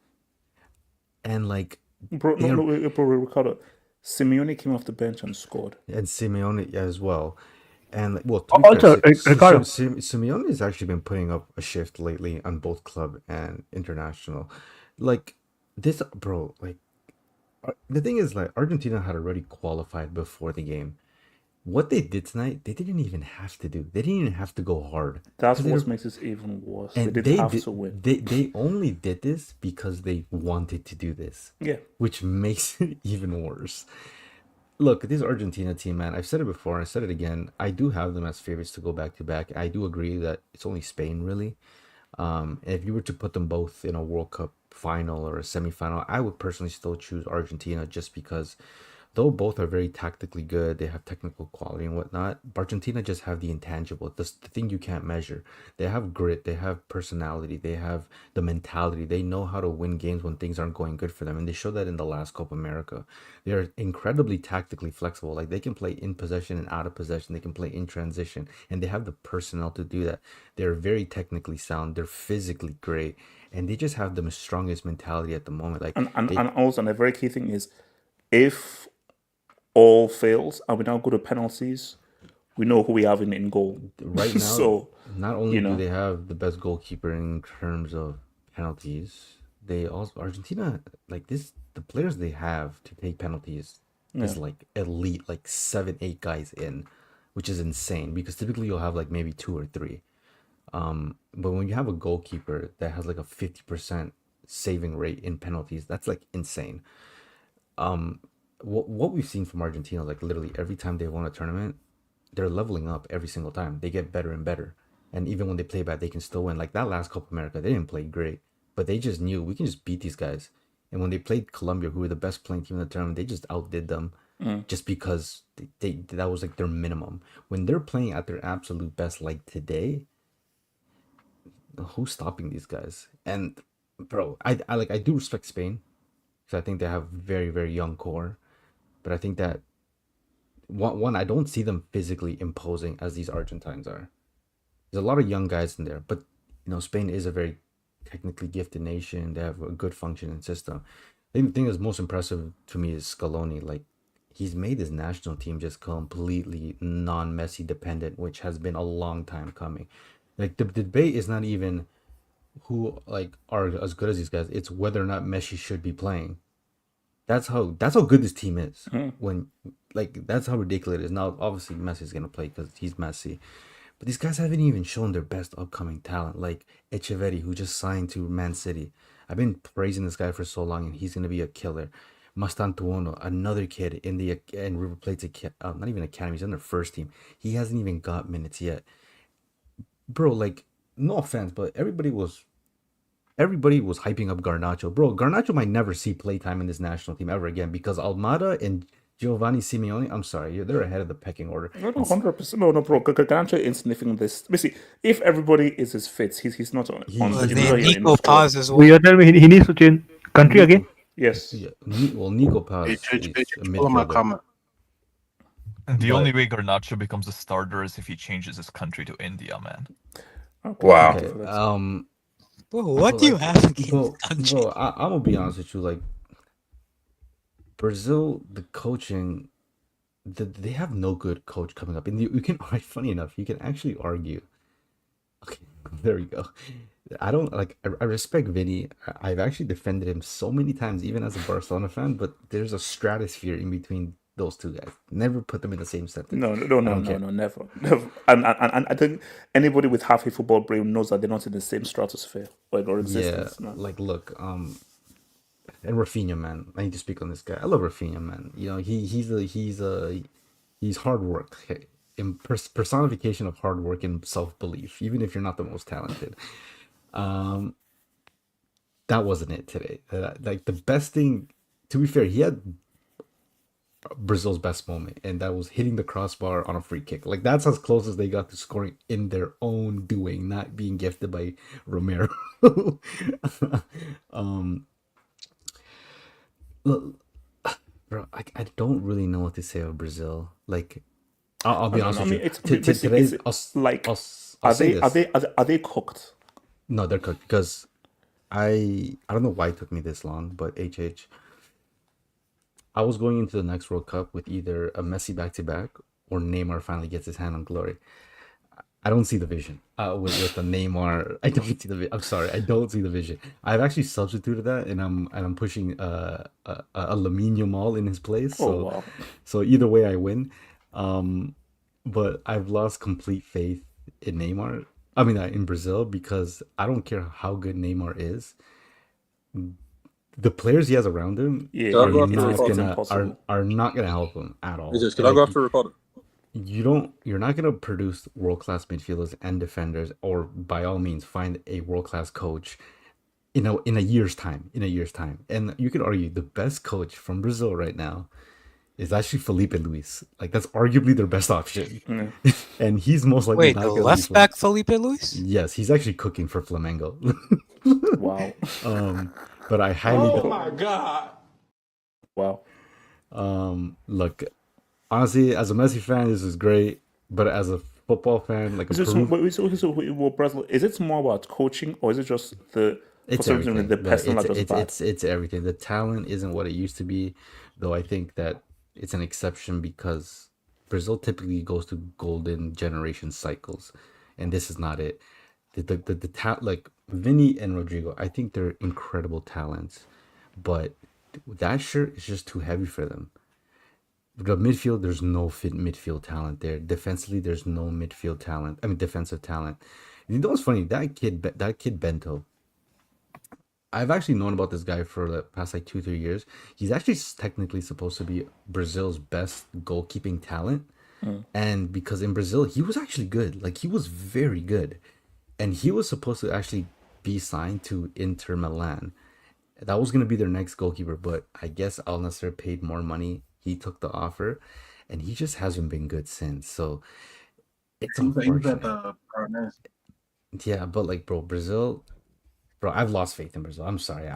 and like Bro, they are, Ricardo. Simeone came off the bench and scored. and Simeone as well. And like, well, to be Also, fair, Ricardo, Simeone has actually been putting up a shift lately on both club and international. Like this, bro. Like the thing is, like Argentina had already qualified before the game. What they did tonight, they didn't even have to do. They didn't even have to go hard. That's 'Cause they what were- makes this even worse. and They didn't have to win. They only did this because they wanted to do this, Yeah. which makes it even worse. Look, this Argentina team, man, I've said it before, I said it again. I do have them as favorites to go back to back. I do agree that it's only Spain, really. If you were to put them both in a World Cup final or a semifinal, I would personally still choose Argentina just because though both are very tactically good, they have technical quality and whatnot. Argentina just have the intangible, the thing you can't measure. They have grit, they have personality, they have the mentality. They know how to win games when things aren't going good for them, and they showed that in the last Copa America. They are incredibly tactically flexible. Like they can play in possession and out of possession. They can play in transition, and they have the personnel to do that. They're very technically sound. They're physically great, and they just have the strongest mentality at the moment. Like And also, and a very key thing is, if all fails and we now go to penalties, we know who we have in goal. right now, So, not only you know. do they have the best goalkeeper in terms of penalties, they also Argentina like this. The players they have to take penalties is Yeah. like elite, like 7, 8 guys in, which is insane because typically you'll have like maybe 2 or 3. But when you have a goalkeeper that has like a 50% saving rate in penalties, that's like insane. What we've seen from Argentina, like literally every time they won a tournament, they're leveling up every single time. They get better and better. And even when they play bad, they can still win. Like that last Copa America, they didn't play great, but they just knew we can just beat these guys. And when they played Colombia, who were the best playing team in the tournament, they just outdid them just because they that was like their minimum. When they're playing at their absolute best, like today, who's stopping these guys? And bro, I do respect Spain because I think they have very, very young core. But I think that one, I don't see them physically imposing as these Argentines are. There's a lot of young guys in there, but Spain is a very technically gifted nation. They have a good functioning system. I think the thing that's most impressive to me is Scaloni. Like he's made his national team just completely non-Messi dependent, which has been a long time coming. Like the debate is not even who like are as good as these guys. It's whether or not Messi should be playing. That's how good this team is. When like that's how ridiculous it is. Now obviously Messi's gonna play because he's Messi, but these guys haven't even shown their best upcoming talent. Like Echeverri, who just signed to Man City. I've been praising this guy for so long, and he's gonna be a killer. Mastantuono, another kid in the and River Plate's not even academy. He's on their first team. He hasn't even got minutes yet, bro. Like no offense, but everybody was hyping up Garnacho. Bro, Garnacho might never see playtime in this national team ever again because Almada and Giovanni Simeone, I'm sorry, they're ahead of the pecking order. No, 100%. No, bro. Garnacho ain't sniffing this. Basically, if everybody is as fit, he's not on. He's on not he's in not in Nico the squad. Paz as well, well. you're telling me he needs to change country again? Yes. Yeah, well, Nico Paz is a Follow my midfielder. comment. And the But- only way Garnacho becomes a starter is if he changes his country to India, man. Okay, Wow. thank you for Okay, that. Bro, what do you have against bro, country? bro, I'm gonna be honest with you. Like Brazil, the coaching, they have no good coach coming up. And you can, funny enough, you can actually argue. Okay, there we go. I don't like. I respect Vini. I've actually defended him so many times, even as a Barcelona fan. But there's a stratosphere in between those two guys. Never put them in the same sentence. No, care. never. And I think anybody with half a football brain knows that they're not in the same stratosphere or Yeah, existence. No. like look, and Rafinha, man. I need to speak on this guy. I love Rafinha, man. He's hard work, personification of hard work and self belief. Even if you're not the most talented, that wasn't it today. Like the best thing, to be fair, he had Brazil's best moment, and that was hitting the crossbar on a free kick. Like that's as close as they got to scoring in their own doing, not being gifted by Romero. Look, bro, I don't really know what to say of Brazil. Like I'll be honest I with mean, you. it's Today's, like, I'll are say they are this. they are they cooked? No, they're cooked because I don't know why it took me this long, but I was going into the next World Cup with either a Messi back to back or Neymar finally gets his hand on glory. I don't see the vision with the Neymar. I don't see the. I'm sorry, I don't see the vision. I've actually substituted that, and I'm pushing a Lamine Yamal in his place. Oh So wow. so either way, I win. But I've lost complete faith in Neymar. I mean, in Brazil, because I don't care how good Neymar is. The players he has around him Yeah, Can I are go after not it's Ricardo? gonna impossible. are not gonna help him at all. Can And I like go after Ricardo? you're not gonna produce world class midfielders and defenders, or by all means find a world class coach in a year's time. And you could argue the best coach from Brazil right now is actually Felipe Luis. Like that's arguably their best option. And he's most likely Wait, not the gonna left be back Felipe Luis? Yes, he's actually cooking for Flamengo. Wow. But I highly Oh my God. Wow. look, honestly, as a Messi fan, this is great. But as a football fan, like a Well, Brazil, is it more about coaching or is it just the it's for some reason everything. the personal are just bad? It's everything. The talent isn't what it used to be, though. I think that it's an exception because Brazil typically goes through golden generation cycles, and this is not it. Like Vini and Rodrigo, I think they're incredible talents, but that shirt is just too heavy for them. The midfield, there's no fit midfield talent there. Defensively, there's no midfield talent. I mean, defensive talent. You know what's funny? That kid Bento. I've actually known about this guy for the past like 2-3 years. He's actually technically supposed to be Brazil's best goalkeeping talent, and because in Brazil he was actually good. Like he was very good, and he was supposed to actually be signed to Inter Milan. That was going to be their next goalkeeper, but I guess Al Nassr paid more money. He took the offer, and he just hasn't been good since. So it's unfortunate. Yeah, but like, bro, Brazil, bro, I've lost faith in Brazil. I'm sorry.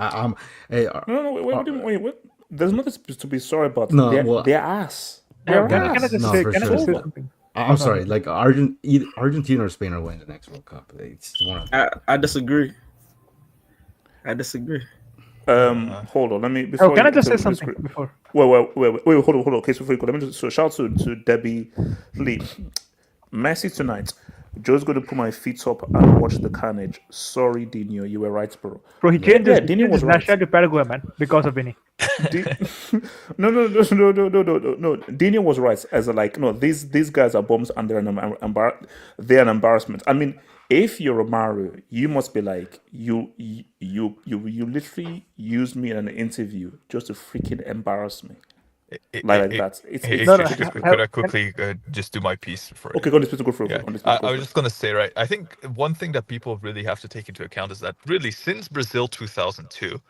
Hey, No, wait, what? There's nothing to be sorry about. No, they're, well, they're ass. Yeah, They're can I ass. just No, say, for can I just say sure. something? I'm sorry. Like either Argentina or Spain are winning the next World Cup. It's one of them. I disagree. I disagree. Hold on. Let me. Before Can I you- just say before- something before? Wait, hold on. Okay, so before you go, let me just shout out to Debbie Lee. Messi tonight. Joe's going to put my feet up and watch the carnage. Sorry, Dino, you were right, bro. Bro, he changed his, Dino was right. nationality to Paraguay, man, because of Vini. No. Dino was right. As a, like, no, these guys are bombs and they're they're an embarrassment. I mean, if you're a Mario, you must be like you literally used me in an interview just to freaking embarrass me. Like that. Could I quickly just do my piece for Okay, go on this go for it. Yeah. I was just gonna say, right, I think one thing that people really have to take into account is that really since Brazil 2002,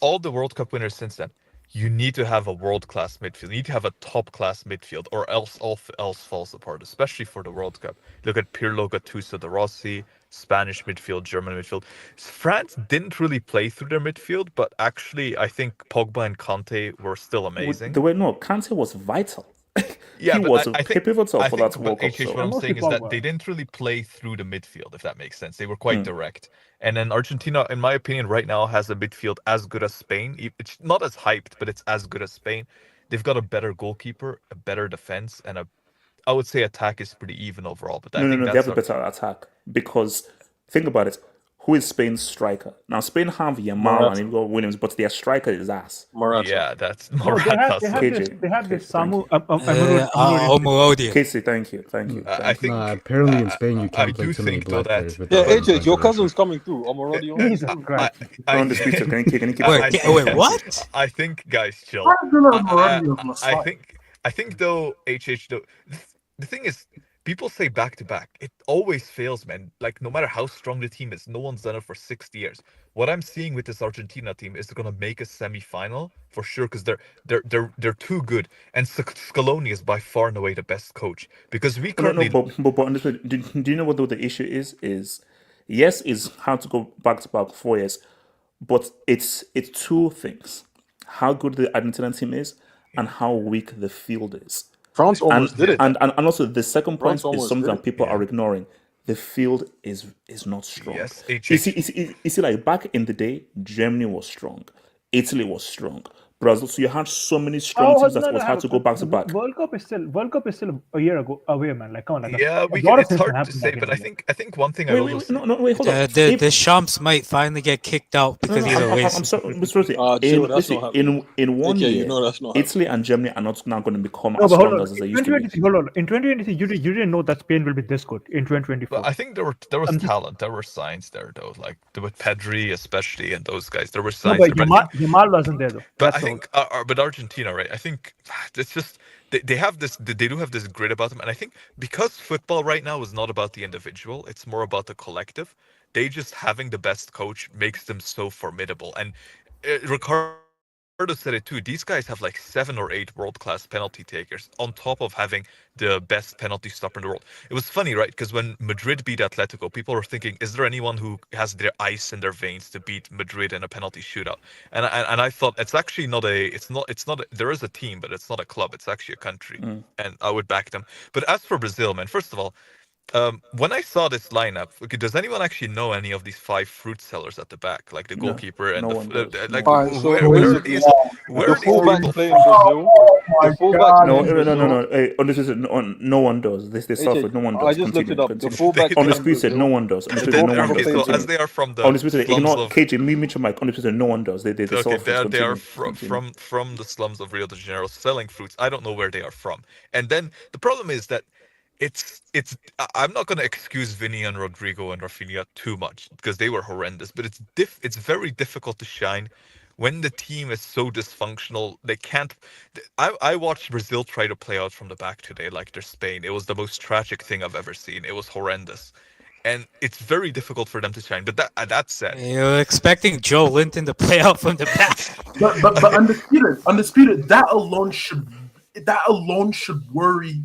all the World Cup winners since then, you need to have a world-class midfield. You need to have a top-class midfield, or else all else falls apart, especially for the World Cup. Look at Pirlo, Gattuso, De Rossi, Spanish midfield, German midfield. France didn't really play through their midfield, but actually I think Pogba and Kante were still amazing. Kante was vital. Yeah, he but was I think pivotal for that but World Cup. HH, what I'm saying is that they didn't really play through the midfield, if that makes sense. They were quite direct. And then Argentina, in my opinion, right now has a midfield as good as Spain. It's not as hyped, but it's as good as Spain. They've got a better goalkeeper, a better defense, and I would say attack is pretty even overall. But I think they have a better attack because think about it. Who is Spain's striker? Now Spain have Yamal and Igor Williams, but their striker is ass. Morata. Yeah, that's No, Morata. they have this Samu Amorodian. Casey, thank you. I think apparently in Spain you I can't play do too many think though black that players. Yeah, AJ, your cousin's coming through. Omorodion. Jesus Christ. Undisputed. Can you keep Wait, what? I think, guys, chill. I think though, HH though, the thing is, people say back to back. It always fails, man. Like no matter how strong the team is, no one's done it for 60 years. What I'm seeing with this Argentina team is they're gonna make a semi-final for sure because they're too good. And Scaloni is by far and away the best coach because we currently. But do you know what the issue is? Yes, it's hard to go back to back 4 years, but it's two things: how good the Argentinian team is and how weak the field is. France almost did it. And also the second point France is almost something did that it. people are ignoring. The field is not strong. Yes, you see, like back in the day, Germany was strong, Italy was strong, Brazil. So you had so many strong teams that was hard to go back to back. World Cup is still a year ago away, man. Like, come on, like Yeah, it's hard to say, but I think one thing I will say. Wait, hold on. The Champs might finally get kicked out because either way. I'm sorry, Mr. Rossi. In 1 year, you know that's not Italy and Germany are not now going to become No, as but hold strong on. as they In used to be. 2023, hold on. In 2023, you didn't know that Spain will be this good. In 2024, But I think there was talent, there were signs there though, like with Pedri especially and those guys. There were no, signs. but there, Yamal wasn't there though. But That's I think, but Argentina, right? I think it's just they have this. They do have this grit about them, and I think because football right now is not about the individual, it's more about the collective. They just having the best coach makes them so formidable. And Ricardo said it too. These guys have like 7 or 8 world-class penalty takers on top of having the best penalty stopper in the world. It was funny, right? Because when Madrid beat Atletico, people were thinking, is there anyone who has their ice in their veins to beat Madrid in a penalty shootout? And I thought it's actually not there is a team, but it's not a club. It's actually a country, and I would back them. But as for Brazil, man, first of all, when I saw this lineup, okay, does anyone actually know any of these 5 fruit sellers at the back, like the goalkeeper and like where are these fullbacks playing Brazil? The fullbacks No. Hey, undisputed, no one does. They suffer. No one does. I just looked it up. The fullbacks undisputed, no one does. Undisputed, no one does. So as they are from the undisputed, ignore slums of KJ, Mitchell, Mike. Undisputed, no one does. They suffer. they are from the slums of Rio de Janeiro selling fruits. I don't know where they are from. And then the problem is that I'm not going to excuse Vini and Rodrigo and Rafinha too much because they were horrendous, but it's very difficult to shine when the team is so dysfunctional. They can't. I watched Brazil try to play out from the back today like they're Spain. It was the most tragic thing I've ever seen. It was horrendous, and it's very difficult for them to shine. But that said, you're expecting Joe Linton to play out from the back. but undisputed. That alone should worry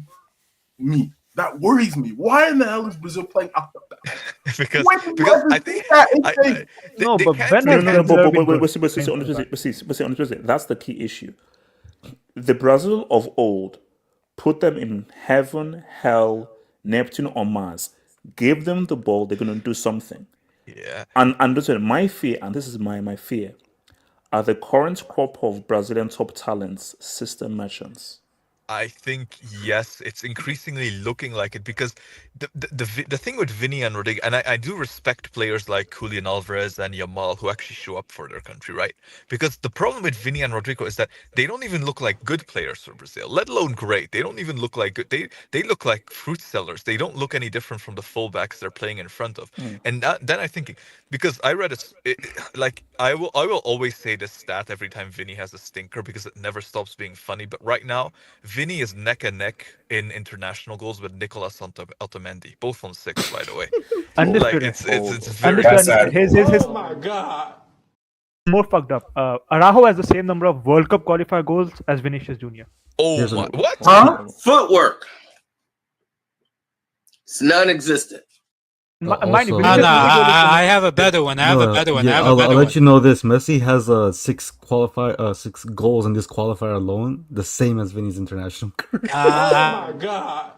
me. That worries me. Why in the hell is Brazil playing out the back? because I think that's the key issue. The Brazil of old put them in heaven, hell, Neptune, or Mars. Give them the ball, they're going to do something. Yeah. And listen, my fear, and this is my fear, are the current crop of Brazilian top talents system merchants. I think yes, it's increasingly looking like it because the thing with Vini and Rodrigo, and I do respect players like Julian Alvarez and Yamal who actually show up for their country, right? Because the problem with Vini and Rodrigo is that they don't even look like good players for Brazil, let alone great. They don't even look like good. They look like fruit sellers. They don't look any different from the fullbacks they're playing in front of. And then I think because I read I will always say this stat every time Vini has a stinker because it never stops being funny. But right now, Vini is neck and neck in international goals with Nicolas Otamendi, both on 6, by the way. Like it's very sad. Oh my god! More fucked up. Araujo has the same number of World Cup qualifier goals as Vinicius Jr. Oh my! What? Huh? Footwork. It's non-existent. I have a better one. I'll let you know this. Messi has 6 goals in this qualifier alone, the same as Vini's international career. Oh my god!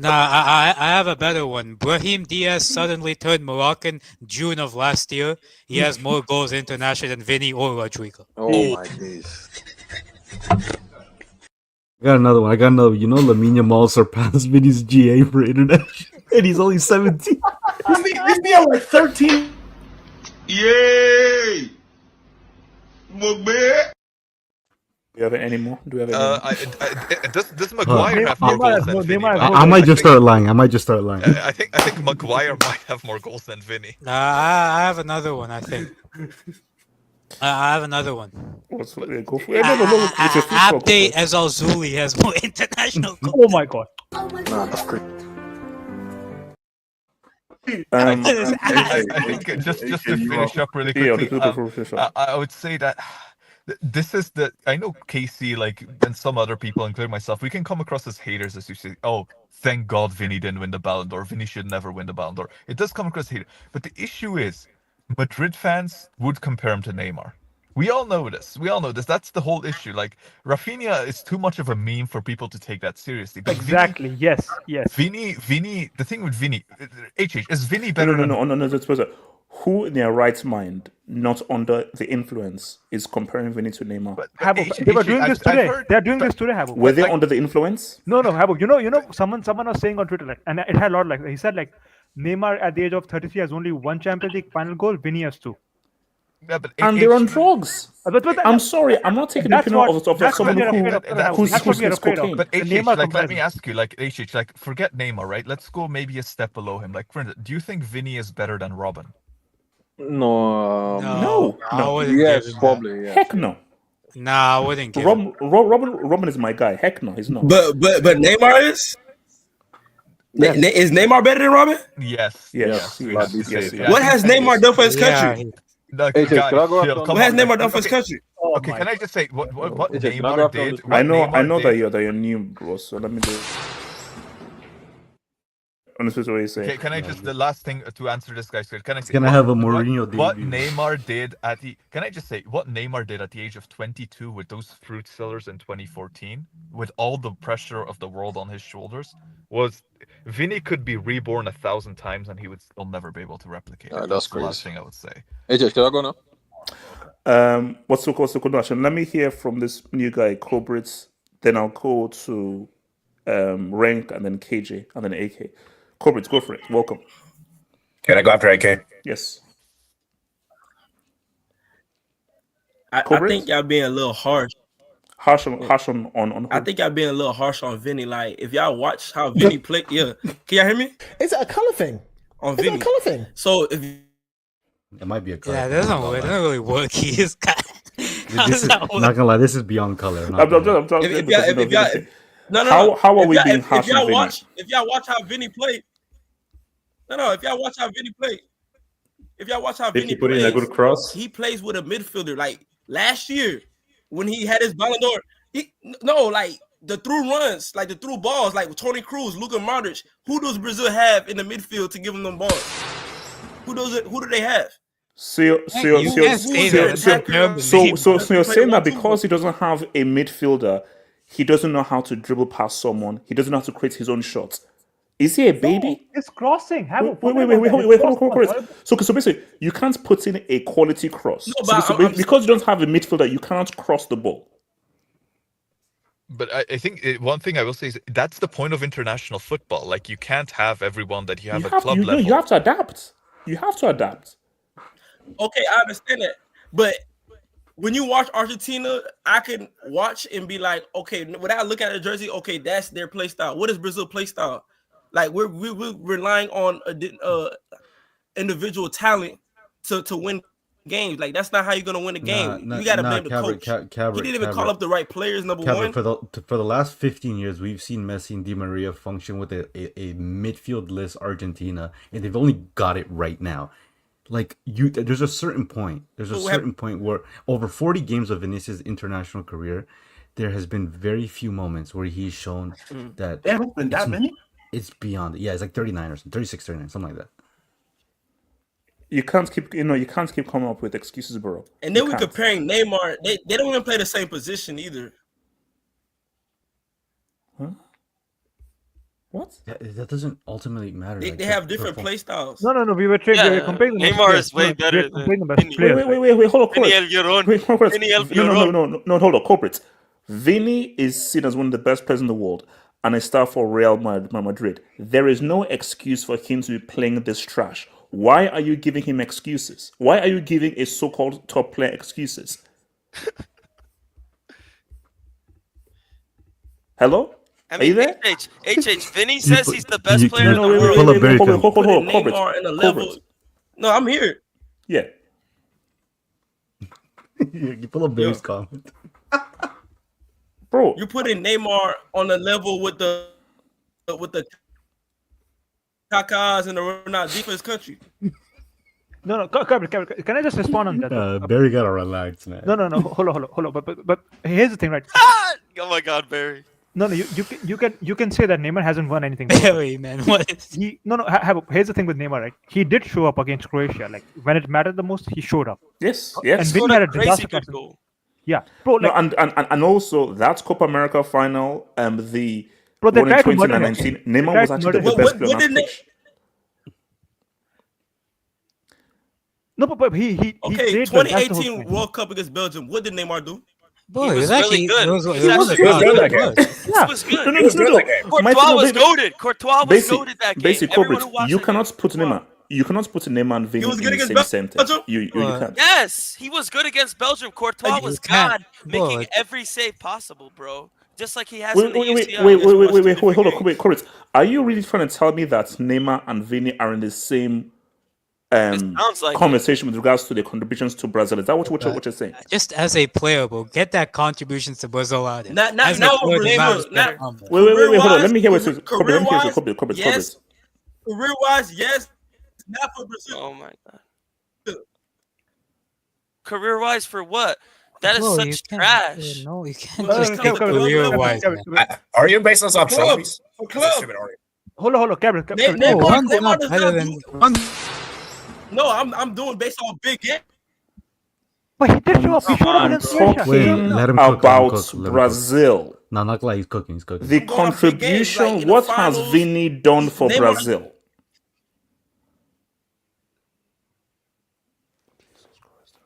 I have a better one. Brahim Diaz suddenly turned Moroccan June of last year. He has more goals international than Vini or Rodrigo. Oh my days. I got another one. You know, Lamine Yamal surpassed Vini's GA for international, and he's only 17. He's been like 13. Yay! Do we have any more? Does Maguire have more goals than Vini? I might just start lying. I think Maguire might have more goals than Vini. I have another one. I think. I have another one. Go for it. No. Update as Alzuli has more international goals. Oh my god. Nah, that's great. I think just to finish up really quickly, I would say that this is I know Casey, like, and some other people, including myself, we can come across as haters as you say, oh, thank God Vini didn't win the Ballon d'Or. Vini should never win the Ballon d'Or. It does come across as hater. But the issue is, Madrid fans would compare him to Neymar. We all know this. We all know this. That's the whole issue. Like Rafinha is too much of a meme for people to take that seriously. But Exactly. Yes. Yes. Vini. The thing with Vini, HH, is Vini better? No. That's who in their right mind, not under the influence, is comparing Vini to Neymar? Habib, they were doing this today. They are doing this today, Habib. Were they under the influence? No, Habib. You know, someone was saying on Twitter, like, and it had a lot like he said, like, Neymar at the age of 33 has only one Champions League final goal. Vini has two. Yeah, but And they're on drugs. I'm sorry, I'm not taking the opinion of someone who's cocaine. But HH, like, let me ask you, like, HH, like, forget Neymar, right? Let's go maybe a step below him. Like, for instance, do you think Vini is better than Robin? No. Yes, probably. Yes. Heck no. Nah, I wouldn't give Robin is my guy. Heck no, he's not. But Neymar is. Is Neymar better than Robin? Yes. What has Neymar done for his country? What has Neymar done for his country? Okay, can I just say what Neymar did? I know that you're new, bro. So let me do. Honestly, what you say. Okay, can I just the last thing to answer this guy? Can I say? Can I have a Mourinho debut? What Neymar did at the? Can I just say what Neymar did at the age of 22 with those fruit sellers in 2014, with all the pressure of the world on his shoulders, was Vini could be reborn 1,000 times and he would still never be able to replicate. That's the last thing I would say. AJ, can I go now? What's the question? Let me hear from this new guy, Cobritz. Then I'll go to Rank and then KJ and then AK. Cobritz, go for it. Welcome. Can I go after AK? Yes. I think y'all being a little harsh. Harsh on. I think y'all being a little harsh on Vini. Like, if y'all watch how Vini play, can y'all hear me? It's a color thing. On Vini. It's a color thing. So if it might be a color. Yeah, that doesn't really work. He is kind. Not gonna lie, this is beyond color. I'm talking. No. How are we being harsh on Vini? If y'all watch how Vini played. No. If y'all watch how Vini played. He put in a good cross. He plays with a midfielder. Like last year, when he had his Ballon d'Or, the through runs, like the through balls, like Toni Kroos, Luka Modric. Who does Brazil have in the midfield to give them them balls? Who do they have? So you're saying that because he doesn't have a midfielder, he doesn't know how to dribble past someone. He doesn't know how to create his own shots. Is he a baby? No, it's crossing. Wait, hold on. So basically, you can't put in a quality cross. Because you don't have a midfielder, you cannot cross the ball. But I think one thing I will say is that's the point of international football. Like, you can't have everyone that you have at club level. You have to adapt. Okay, I understand that. But when you watch Argentina, I can watch and be like, okay, without looking at the jersey, okay, that's their play style. What is Brazil play style? Like, we're relying on individual talent to win games. Like, that's not how you're gonna win a game. You gotta blame the coach. He didn't even call up the right players. Number one. For the last 15 years, we've seen Messi and Di Maria function with a midfield-less Argentina, and they've only got it right now. Like, there's a certain point. Where over 40 games of Vinicius' international career, there has been very few moments where he's shown that. There haven't been that many. It's beyond. Yeah, it's like 39 or something, 36, 39, something like that. You can't keep coming up with excuses, bro. And then we're comparing Neymar. They don't even play the same position either. Huh? What? That doesn't ultimately matter. They have different play styles. No. We were comparing. Neymar is way better than Wait, hold on. No, hold on, corporate. Vini is seen as one of the best players in the world and a star for Real Madrid. There is no excuse for him to be playing this trash. Why are you giving him excuses? Why are you giving a so-called top player excuses? Hello? Are you there? Vinny says he's the best player in the world. Hold on. No, I'm here. Yeah. You pull up Barry's comment. Bro, you putting Neymar on the level with the Kakas and the Ronaldo for his country. No, can I just respond on that? Barry gotta relax, man. No, hold on. But here's the thing, right? Oh my God, Barry. No, you can say that Neymar hasn't won anything. Barely, man. What? Here's the thing with Neymar, right? He did show up against Croatia. Like when it mattered the most, he showed up. Yes, And yes. Vini had a disaster pass. Yeah, bro. No, Like, and also that Copa America final, the bro, they one in tried to murder him. 2019, They Neymar tried was to actually murder the him. best player on that pitch. No, but he Okay, played the last whole 2018 time. World Cup against Belgium. What did Neymar do? Boy, He was really good. It was He was a actually good good that game. game. He was good. No, no, no, no, no. Courtois was goated. Courtois was goated that game. Basically, Everyone corporate, who watched you that cannot game, put Courtois. Neymar. You cannot put Neymar and Vini was in good the against same sentence. Belgium? You can't. Yes, he was good against Belgium. Courtois was God, making every save possible, bro. Just like he has in the UCL. Wait, hold on, corporate. Are you really trying to tell me that Neymar and Vini are in the same sounds like conversation with regards to their contributions to Brazil? Is that what you're saying? Just as a player, bro, get that contributions to Brazil out there. Not As a no, player, Neymar. Neymar, Not Wait, hold on. Let me hear what it says. Career-wise, Corporate. yes. Career-wise, yes. Not for Brazil. Oh my god. Career-wise for what? That is Bro, you such can't- trash. No, you can't Well, just take career-wise. Are you based on Club. trophies? For That's a club. stupid argument. Hold on, Gabriel. One's Neymar not does better not than do- one. No, I'm doing based on big game. But he did show up. He showed up I'm against Croatia. Wait, He showed up. let him cook. about Brazil. No, not like he's cooking. He's cooking. The I'm going off big games, contribution. like in the What has finals, Vini done for Neymar- Brazil?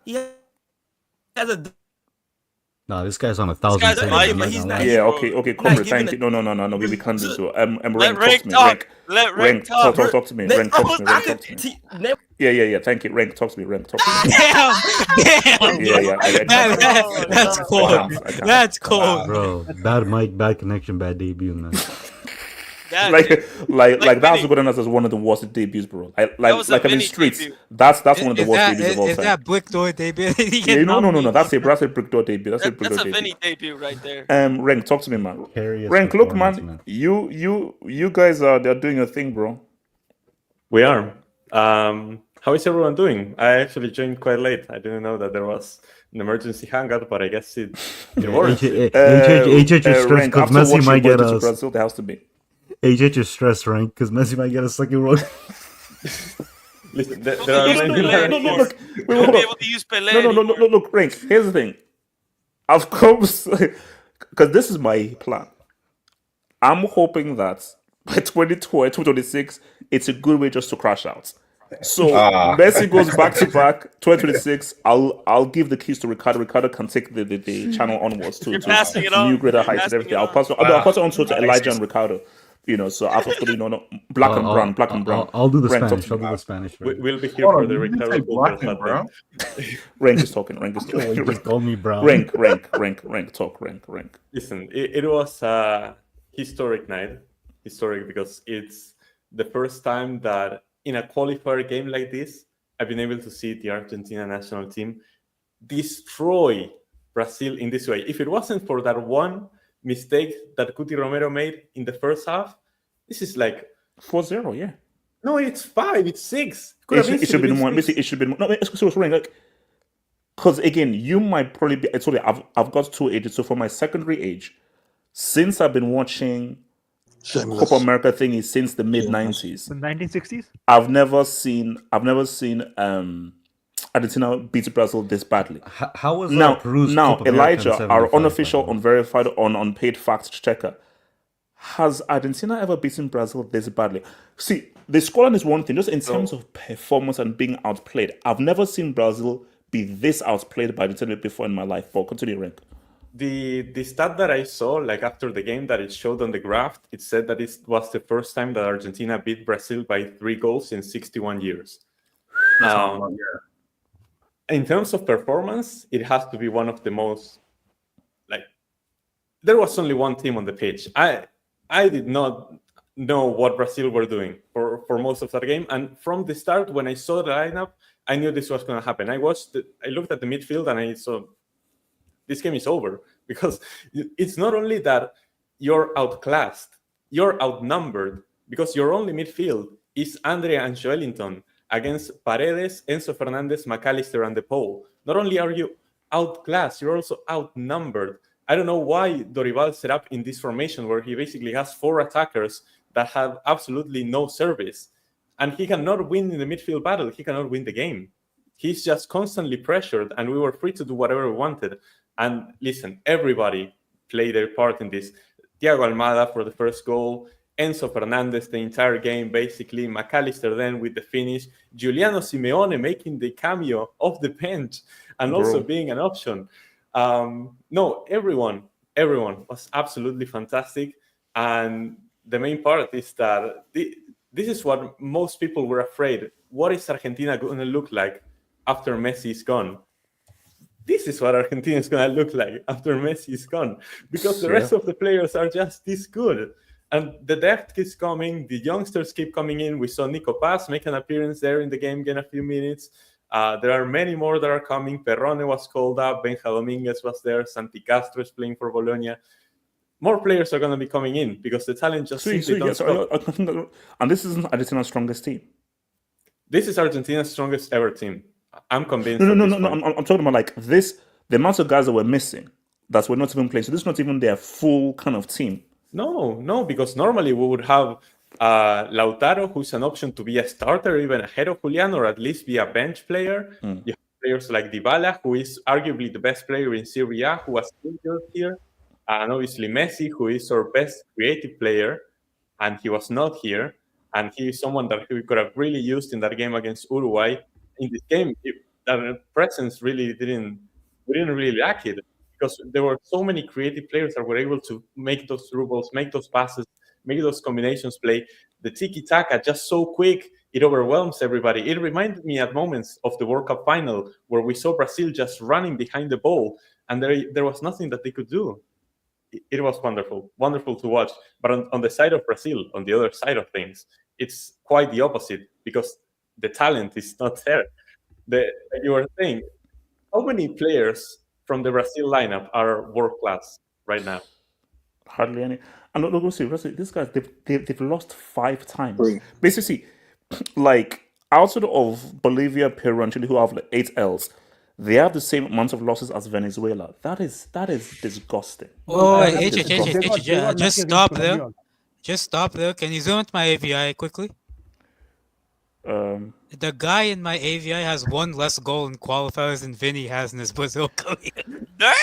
He has a No, this guy's on 1,000. guy's saves, amazing, I'm but not he's gonna not- lie. Yeah, bro. okay, Not corporate. giving Thank you. No, we can't do so. Let Rank, Rank talk to me. talk. Let Rank Rank, talk. talk to me. Rank, talk to me. Rank, talk to me. Yeah. Thank you. Rank, talk to me. Rank, talk to me. Damn. Yeah. That's cold. I can't. That's cold. Bro, bad mic, bad connection, bad debut, man. Like that's Vini. good enough as one of the worst debuts, bro. That was a Like in the Vini streets, debut. that's one of the Is worst that, debuts of all is time. that Brick Door debut? Yeah, no. That's a brick door debut. That's a brick That's door a debut. Vini debut right there. Rank, talk to me, man. Carious Rank, look, performance, man. You guys they're doing your thing, bro. We are. How is everyone doing? I actually joined quite late. I didn't know that there was an emergency hangout, but I guess it works. HH is stressed Rank, because after Messi watching might get Brazil to us. Brazil, there has to be. HH is stressed, rank, because Messi might get a second run. Listen, there are many. No, look. Wait, We'll hold be on. able to use Pelé. No, look, Rank. Here's the thing. Of course, because this is my plan. I'm hoping that by 2026, it's a good way just to crash out. So Messi goes back to back 2026. I'll give the keys to Ricardo. Ricardo can take the channel onwards to passing it on. new greater You're heights and passing everything. it I'll pass it on to Elijah and Ricardo. So after black and brown. I'll do the Rank, Spanish. talk I'll to do me. the Spanish. We'll be here for the Ricardo Culture bro. Rank is talking. You just call me brown. Rank, talk. Rank. Listen, it was a historic night. Historic because it's the first time that in a qualifier game like this, I've been able to see the Argentina national team destroy Brazil in this way. If it wasn't for that one mistake that Cuti Romero made in the first half, this is like 4-0, yeah. No, it's 5, it's 6. It should have been more. It should have been. No, it's Rank. Like, because again, you might probably be. I told you, I've got 2 ages. So for my secondary age, since I've been watching Copa America thingy since the mid 90s, The 1960s. I've never seen Argentina beat Brazil this badly. How was now Peru's Copa America in Elijah, our 75, unofficial, unverified, unpaid fact checker? Has Argentina ever beaten Brazil this badly? See, the scoreline is one thing, just in terms of performance and being outplayed. I've never seen Brazil be this outplayed by Argentina before in my life. But continue, Rank. The stat that I saw, like after the game that it showed on the graph, it said that it was the first time that Argentina beat Brazil by 3 goals in 61 years. In terms of performance, it has to be one of the most, like, there was only one team on the pitch. I did not know what Brazil were doing for most of that game. And from the start, when I saw the lineup, I knew this was going to happen. I looked at the midfield and I saw this game is over, because it's not only that you're outclassed, you're outnumbered, because your only midfield is Andrea and Joelinton against Paredes, Enzo Fernandez, McAllister, and DePaul. Not only are you outclassed, you're also outnumbered. I don't know why Dorival set up in this formation where he basically has 4 attackers that have absolutely no service. And he cannot win in the midfield battle. He cannot win the game. He's just constantly pressured, and we were free to do whatever we wanted. And listen, everybody played their part in this. Thiago Almada for the first goal, Enzo Fernandez the entire game, basically, McAllister then with the finish, Giuliano Simeone making the cameo off the bench and also being an option. No, everyone was absolutely fantastic. And the main part is that this is what most people were afraid. What is Argentina going to look like after Messi is gone? This is what Argentina is going to look like after Messi is gone, because the rest of the players are just this good. And the depth keeps coming. The youngsters keep coming in. We saw Nico Paz make an appearance there in the game, get a few minutes. There are many more that are coming. Perrone was called up. Benja Dominguez was there. Santi Castro is playing for Bologna. More players are going to be coming in because the talent just simply don't stop. And this isn't Argentina's strongest team. This is Argentina's strongest ever team. I'm convinced. No. I'm talking about like this. The amount of guys that were missing, that were not even playing. So this is not even their full kind of team. No, because normally we would have Lautaro, who's an option to be a starter even ahead of Julian, or at least be a bench player. You have players like Dybala, who is arguably the best player in Serie A, who was injured here. And obviously Messi, who is our best creative player, and he was not here. And he is someone that we could have really used in that game against Uruguay. In this game, that presence we didn't really lack it, because there were so many creative players that were able to make those through balls, make those passes, make those combinations play. The tiki-taka just so quick, it overwhelms everybody. It reminded me at moments of the World Cup final where we saw Brazil just running behind the ball, and there was nothing that they could do. It was wonderful to watch. But on the side of Brazil, on the other side of things, it's quite the opposite, because the talent is not there. You were saying, how many players from the Brazil lineup are world class right now? Hardly any. And look, see, these guys, they've lost 5 times. Basically, like outside of Bolivia, Peru, and Chile, who have like 8 L's, they have the same amount of losses as Venezuela. That is disgusting. Just stop there. Just stop there. Can you zoom into my AVI quickly? The guy in my AVI has 1 less goal in qualifiers than Vini has in his Brazil career. Damn!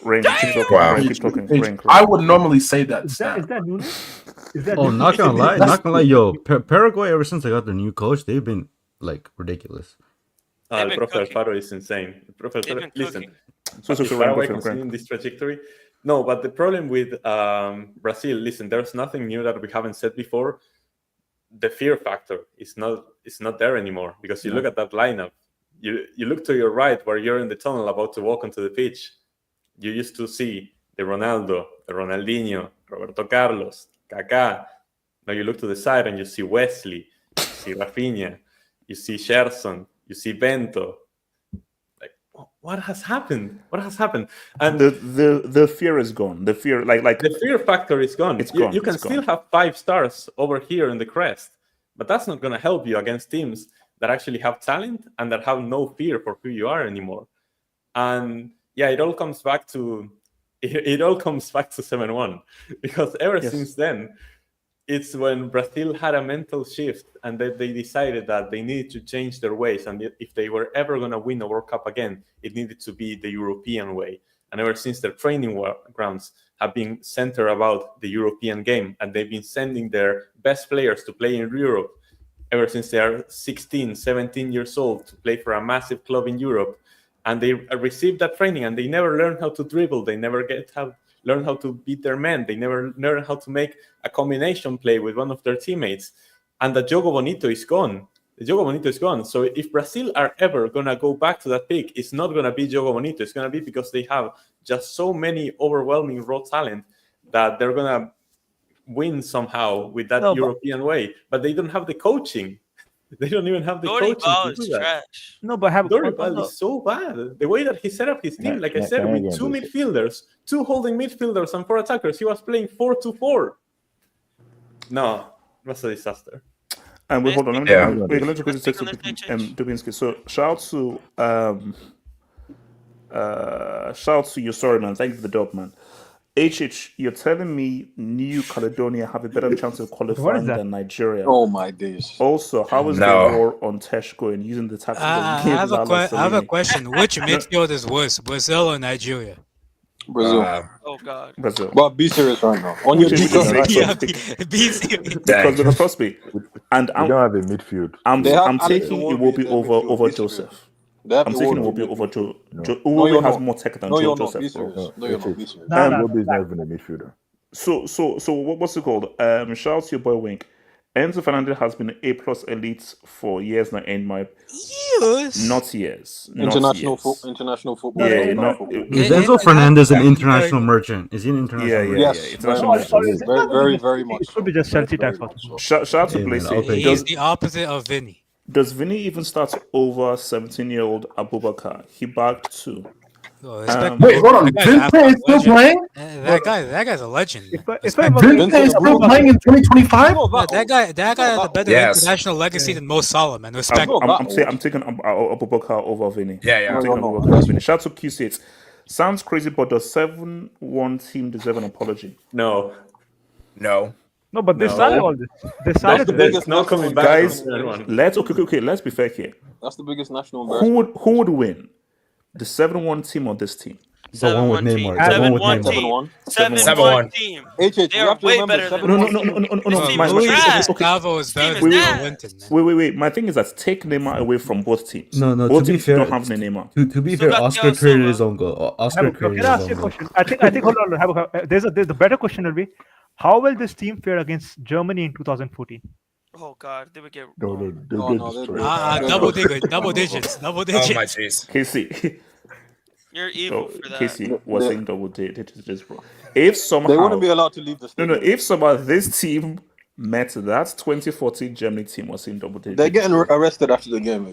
Keep talking. I would normally say that. Is that Nunes? Not gonna lie, yo, Paraguay, ever since they got their new coach, they've been like ridiculous. The Profe Alfaro is insane. Listen, Paraguay continuing this trajectory. No, but the problem with Brazil, listen, there's nothing new that we haven't said before. The fear factor is not there anymore, because you look at that lineup. You look to your right where you're in the tunnel about to walk onto the pitch. You used to see the Ronaldo, the Ronaldinho, Roberto Carlos, Kaká. Now you look to the side and you see Wesley, you see Rafinha, you see Sherson, you see Bento. Like, what has happened? What has happened? And the fear is gone. The fear, like the fear factor is gone. It's gone. You can still have 5 stars over here in the crest, but that's not going to help you against teams that actually have talent and that have no fear for who you are anymore. And yeah, it all comes back to 7-1, because ever since then, it's when Brazil had a mental shift and that they decided that they needed to change their ways. And if they were ever going to win a World Cup again, it needed to be the European way. And ever since, their training grounds have been centered about the European game, and they've been sending their best players to play in Europe ever since they are 16, 17 years old, to play for a massive club in Europe. And they received that training, and they never learn how to dribble. They never learn how to beat their men. They never learn how to make a combination play with one of their teammates. And the Jogo Bonito is gone. The Jogo Bonito is gone. So if Brazil are ever going to go back to that peak, it's not going to be Jogo Bonito. It's going to be because they have just so many overwhelming raw talent that they're going to win somehow with that European way. But they don't have the coaching. They don't even have the coaching to do that. Trash. No, but Dorival is so bad. The way that he set up his team, like I said, with 2 midfielders, 2 holding midfielders and 4 attackers, he was playing 4-2-4. No, it was a disaster. And we hold on. Let me quickly take Dubinsky. So shout out to Shout out to you, sorry man. Thank you for the dub, man. HH, you're telling me New Caledonia have a better chance of qualifying than Nigeria. Oh my days. Also, how is the war on Tesh going using the tactics of I have a question. Which midfield is worse, Brazil or Nigeria? Brazil. Oh God. Brazil. But be serious right now. On your Be serious. Because trust me, and we don't have a midfield. I'm taking it will be over Joseph. I'm taking it will be over Joe. Uwobi has more tech than Joe Joseph. No, you're not. Be serious. Uwobi is not even a midfielder. So what's it called? Shout out to your boy Wink. Enzo Fernandez has been A+ elite for years now. In my not years. International football. Yeah, Is Enzo Fernandez an international merchant? Is he an international? Yes, international merchant. Very much. It could be just Chelsea tax. Shout out to Blaze. He's the opposite of Vini. Does Vini even start over 17-year-old Abubakar? He backed two. Wait, hold on. Vincent is still playing? That guy's a legend. Vincent is still playing in 2025? That guy has a better international legacy than Mo Salah, man. Respect. I'm taking Abubakar over Vini. Yeah. I'm taking Abubakar over Vini. Shout out to Q6. Sounds crazy, but does 7-1 team deserve an apology? No. No, but they started all this. They started There's no coming back. Guys, let's be fair here. That's the biggest national embarrassment. Who would win? The 7-1 team or this team? The one with Neymar. 7-1 team. They are way better than Wait. My thing is that take Neymar away from both teams. No. Both to be teams fair, don't have Neymar. To be fair, Oscar created his own goal. Oscar created his own goal. I think. Hold on. There's the better question will be, how will this team fare against Germany in 2014? Oh God, they would get. They'll Double digits. Oh my jeez. KC. You're evil for that. KC was saying double digits, bro. If somehow they wouldn't be allowed to leave the stadium. No. If somehow this team met that 2014 Germany team was in double digits, they're getting arrested after the game.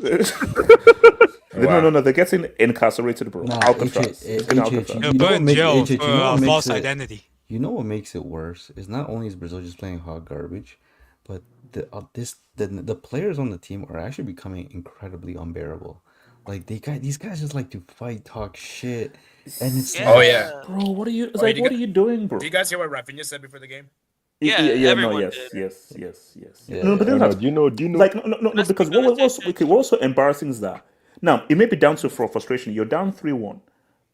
No, they're getting incarcerated, bro. Alcatraz. False identity. You know what makes it worse is not only is Brazil just playing hot garbage, but the players on the team are actually becoming incredibly unbearable. Like these guys just like to fight, talk shit, and it's bro. What are you? What are you doing, bro? Do you guys hear what Rafinha said before the game? Yes. No, but then do you know? Like no, because what was so embarrassing is that now it may be down to frustration. You're down 3-1.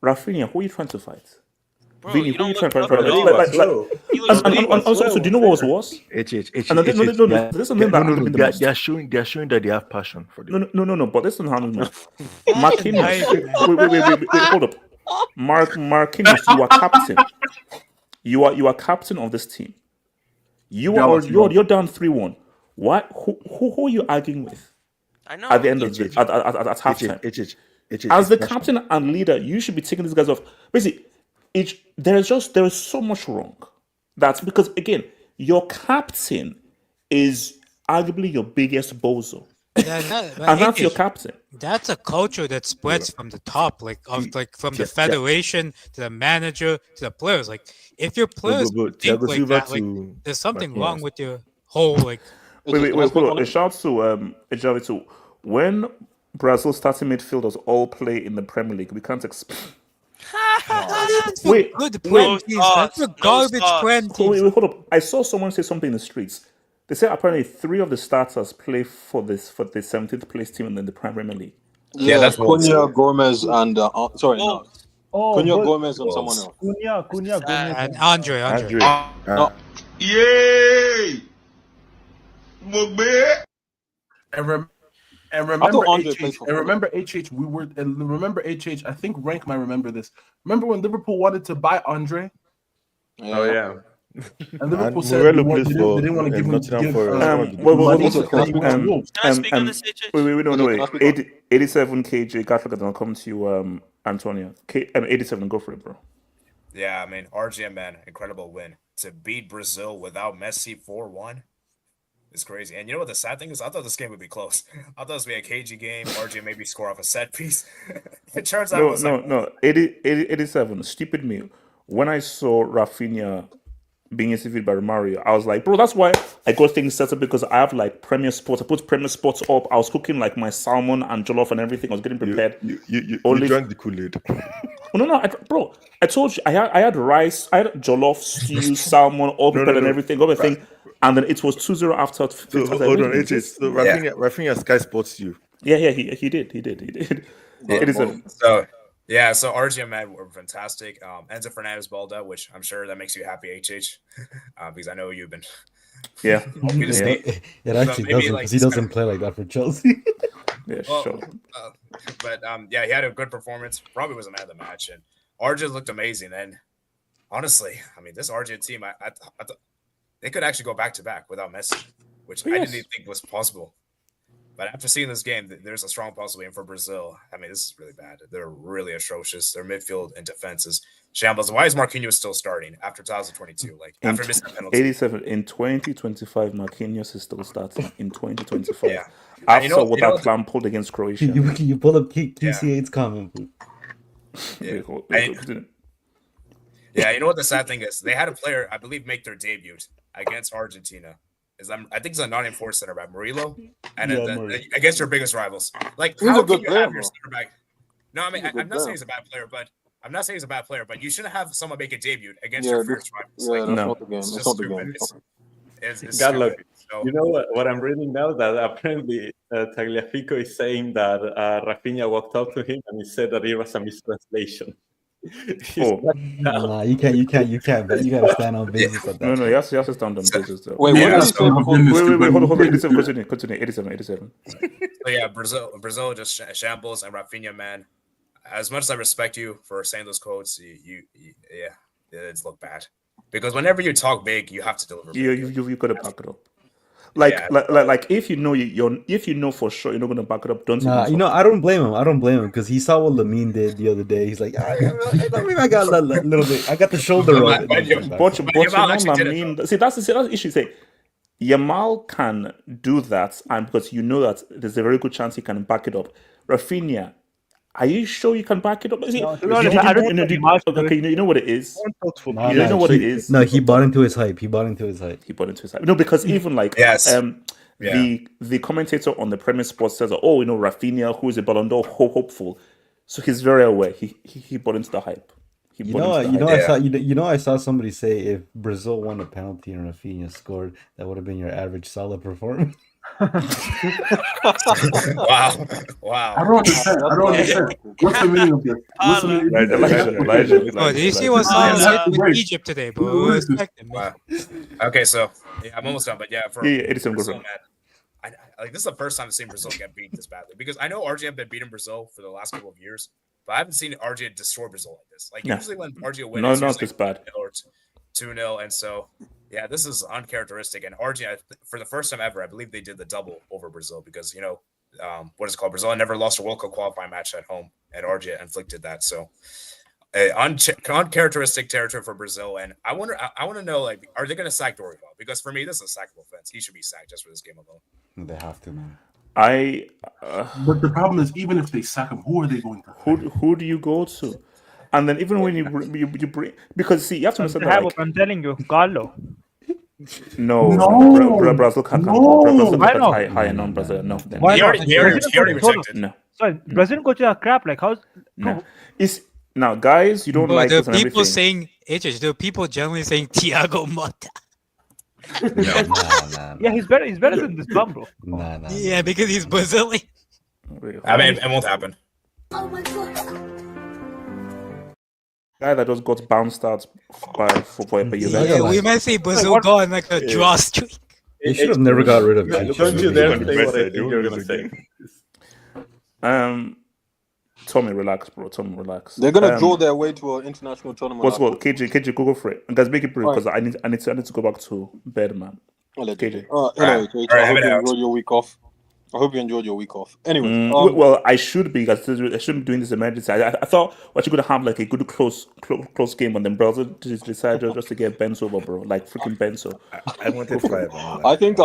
Rafinha, who are you trying to fight? Bro, Vini, you don't who are you trying look to fight? And also, do you know what was worse? They're showing that they have passion for this. No, but listen, Marquinhos. Wait, hold up. Marquinhos, you are captain. You are captain of this team. You're down 3-1. What? Who are you arguing with? I know. At the end of the at halftime. As the captain and leader, you should be taking these guys off. Basically, there is so much wrong. That's because again, your captain is arguably your biggest bozo. And that's your captain. That's a culture that spreads from the top, from the federation to the manager to the players. Like, if your players think like that, there's something wrong with your whole Wait, hold on. Shout to Ejavitu. When Brazil starting midfielders all play in the Premier League, we can't expect. Wait, that's a garbage Prem team. Wait, hold up. I saw someone say something in the streets. They say apparently 3 of the starters play for the 17th place team in the Premier League. Yeah, that's Cunha, Gomez, and Cunha, Gomez, and someone else. Cunha, Gomez, and Andre. Yay! And remember HH, remember HH, I think Rank might remember this. Remember when Liverpool wanted to buy Andre? Yeah. Oh yeah. And Liverpool said they didn't want to give him Wait. 87 KJ, Gatliga, I'll come to you, Antonio. 87, go for it, bro. Yeah, I mean, RGM, man, incredible win. To beat Brazil without Messi 4-1 is crazy. And you know what the sad thing is? I thought this game would be close. I thought this would be a cagey game. RGM maybe score off a set piece. It turns out No. 87, stupid me. When I saw Rafinha being interviewed by Romario, I was like, bro, that's why I got things set up, because I have like Premier Sports. I put Premier Sports up. I was cooking like my salmon and jollof and everything. I was getting prepared. You Only drank the Kool-Aid. no, bro. I told you I had rice, I had jollof, stew, salmon, all prepared and everything, everything, and then it was 2-0 after. So, hold on, AJ. So Rafinha Sky Sports you. Yeah, he did. It is So RGM man were fantastic. Enzo Fernandez balled out, which I'm sure that makes you happy, HH, because I know you've been. Yeah, it actually doesn't, because he doesn't play like that for Chelsea. Yeah, sure. But yeah, he had a good performance. Probably was a man of the match, and RJ looked amazing. And honestly, I mean, this RJ team, I thought they could actually go back to back without Messi, which I didn't even think was possible. But after seeing this game, there's a strong possibility for Brazil. I mean, this is really bad. They're really atrocious. Their midfield and defense is shambles. Why is Marquinhos still starting after 2022? Like after missing a penalty. 87 in 2025, Marquinhos is still starting in 2025. Yeah. After what that plan pulled against Croatia. You pull up QC8's comment. Yeah, you know what the sad thing is? They had a player, I believe, make their debut against Argentina. I think it's a non-enforced center back, Murillo, and against your biggest rivals. Like, he's how a good can you player, have your center back? No, I mean, I'm not saying he's a bad player, but you shouldn't have someone make a debut against your first rivals. Yeah, that's not the game. It's not the game. It's Godlock, so, you know what I'm reading now? That apparently Tagliafico is saying that Rafinha walked up to him and he said that it was a mistranslation. Nah, you can't. But you gotta stand on business at that. No, you have to stand on business. Though. Wait, hold on. Continue. 87. So yeah, Brazil just shambles, and Rafinha, man. As much as I respect you for saying those quotes, it's look bad. Because whenever you talk big, you have to deliver. You got to back it up. Like if you know for sure you're not gonna back it up, don't. I don't blame him because he saw what Lamine did the other day. He's like, I got a little bit. I got the shoulder on it. But Lamine. See, that's the issue. Say, Yamal can do that, and because you know that there's a very good chance he can back it up. Rafinha, are you sure you can back it up? You know what it is. You know what it is. No, he bought into his hype. No, because even like the commentator on the Premier Sports says, Rafinha, who is a Ballon d'Or hopeful, so he's very aware. He bought into the hype. I saw somebody say if Brazil won a penalty and Rafinha scored, that would have been your average Salah performance. Wow. I don't understand. What's the meaning of this? Elijah. Do you see what's with Egypt today, bro? Wow. Okay, so I'm almost done, but it's Brazil, man, this is the first time I've seen Brazil get beat this badly, because I know Argentina have been beating Brazil for the last couple of years, but I haven't seen Argentina destroy Brazil like this. Like usually when Argentina wins, not this bad. 2-0, and so. Yeah, this is uncharacteristic. And Argentina, for the first time ever, I believe they did the double over Brazil because, what is it called? Brazil never lost a World Cup qualifying match at home, and Argentina inflicted that. So, uncharacteristic territory for Brazil. And I want to know, like, are they going to sack Dorival? Because for me, this is a sackable offense. He should be sacked just for this game alone. They have to, man. But the problem is, even if they sack him, who are they going to? Who do you go to? And then even when you bring, because see, you have to understand that. I'm telling you, Carlo. No. Brazil can't come. Brazil high on Brazil. No. He already rejected. No. Sorry, Brazilian coaches are crap. Like how's no? Now, guys, you don't like the this and people everything. saying the people generally saying Thiago Motta. No. Yeah, he's better than this bum, bro. Nah. Yeah, because he's Brazilian. I mean, it won't happen. Oh my god. Guy that just got bounced out by Yeah, we might see Brazil go on like a draw streak. They should have never got rid of him. Don't you dare say what I think you're gonna say. Tommy, relax, bro. Tommy, relax. They're gonna draw their way to an international tournament. What's what? KJ, go for it. And guys, make it brief because I need to go back to bed, man. KJ. Hello, KJ. I hope you enjoyed your week off. I hope you enjoyed your week off. Anyway, well, I should be because I shouldn't be doing this emergency. I thought we're actually gonna have like a good close game, and then Brazil decided just to get Benzo over, bro. Like freaking Benzo. I wanted 5. I think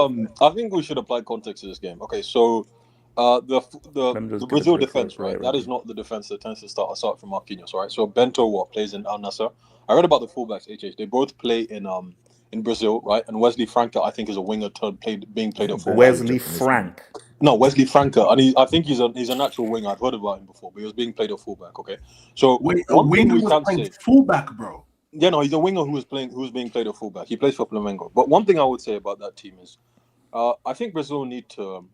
we should apply context to this game. Okay, so the Brazil defense, right? That is not the defense that tends to start aside from Marquinhos, right? So Bento plays in Al Nassr. I read about the fullbacks, HH. They both play in in Brazil, right? And Wesley Franca, I think, is a winger being played at fullback. Wesley Frank. No, Wesley Franca, and I think he's a natural winger. I've heard about him before, but he was being played at fullback. Okay, so Wait, a one thing winger we was can playing say, fullback, bro. yeah, no, he's a winger who was being played at fullback. He plays for Flamengo. But one thing I would say about that team is, I think Brazil need to.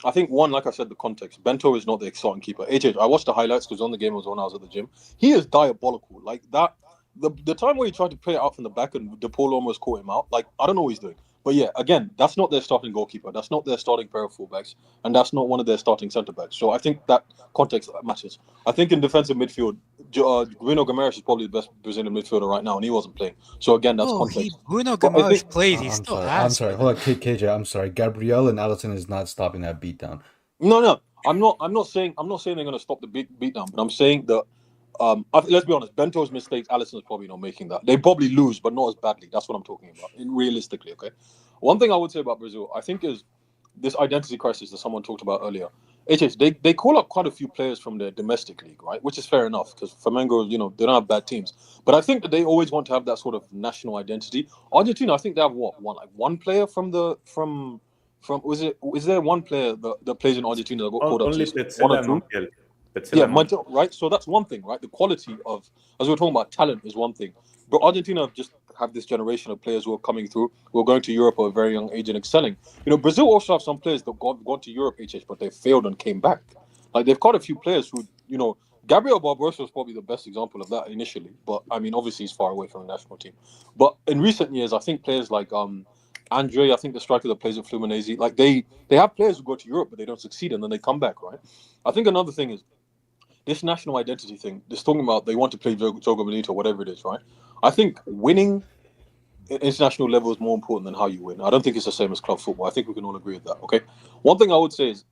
I think one, like I said, the context. Bento is not the starting keeper. I watched the highlights because on the game was when I was at the gym. He is diabolical. Like that, the time where he tried to play it out from the back and DePaul almost caught him out. Like I don't know what he's doing. But yeah, again, that's not their starting goalkeeper. That's not their starting pair of fullbacks, and that's not one of their starting centre backs. So I think that context matters. I think in defensive midfield, Bruno Guimaraes is probably the best Brazilian midfielder right now, and he wasn't playing. So again, that's context. Bruno Guimaraes plays. He still has. I'm sorry. Hold on, KJ. I'm sorry. Gabriel and Allison is not stopping that beatdown. No, I'm not saying they're going to stop the beatdown, but I'm saying that. Let's be honest. Bento's mistakes, Alisson's probably not making that. They probably lose, but not as badly. That's what I'm talking about. Realistically, okay. One thing I would say about Brazil, I think, is this identity crisis that someone talked about earlier. They call up quite a few players from their domestic league, right? Which is fair enough because Flamengo, they don't have bad teams. But I think that they always want to have that sort of national identity. Argentina, I think they have one player from is there one player that plays in Argentina that got called up? Only One or two? Yeah, Montiel. right. So that's one thing, right? The quality of, as we were talking about, talent is one thing. But Argentina just have this generation of players who are coming through, who are going to Europe at a very young age and excelling. Brazil also have some players that gone to Europe, but they failed and came back. Like they've got a few players who, Gabriel Barbosa was probably the best example of that initially. But I mean, obviously he's far away from the national team. But in recent years, I think players like Andre, I think the striker that plays at Fluminense, like they have players who go to Europe but they don't succeed and then they come back, right? I think another thing is this national identity thing. This talking about they want to play Jogo Bonito, whatever it is, right? I think winning at international level is more important than how you win. I don't think it's the same as club football. I think we can all agree with that, okay? One thing I would say is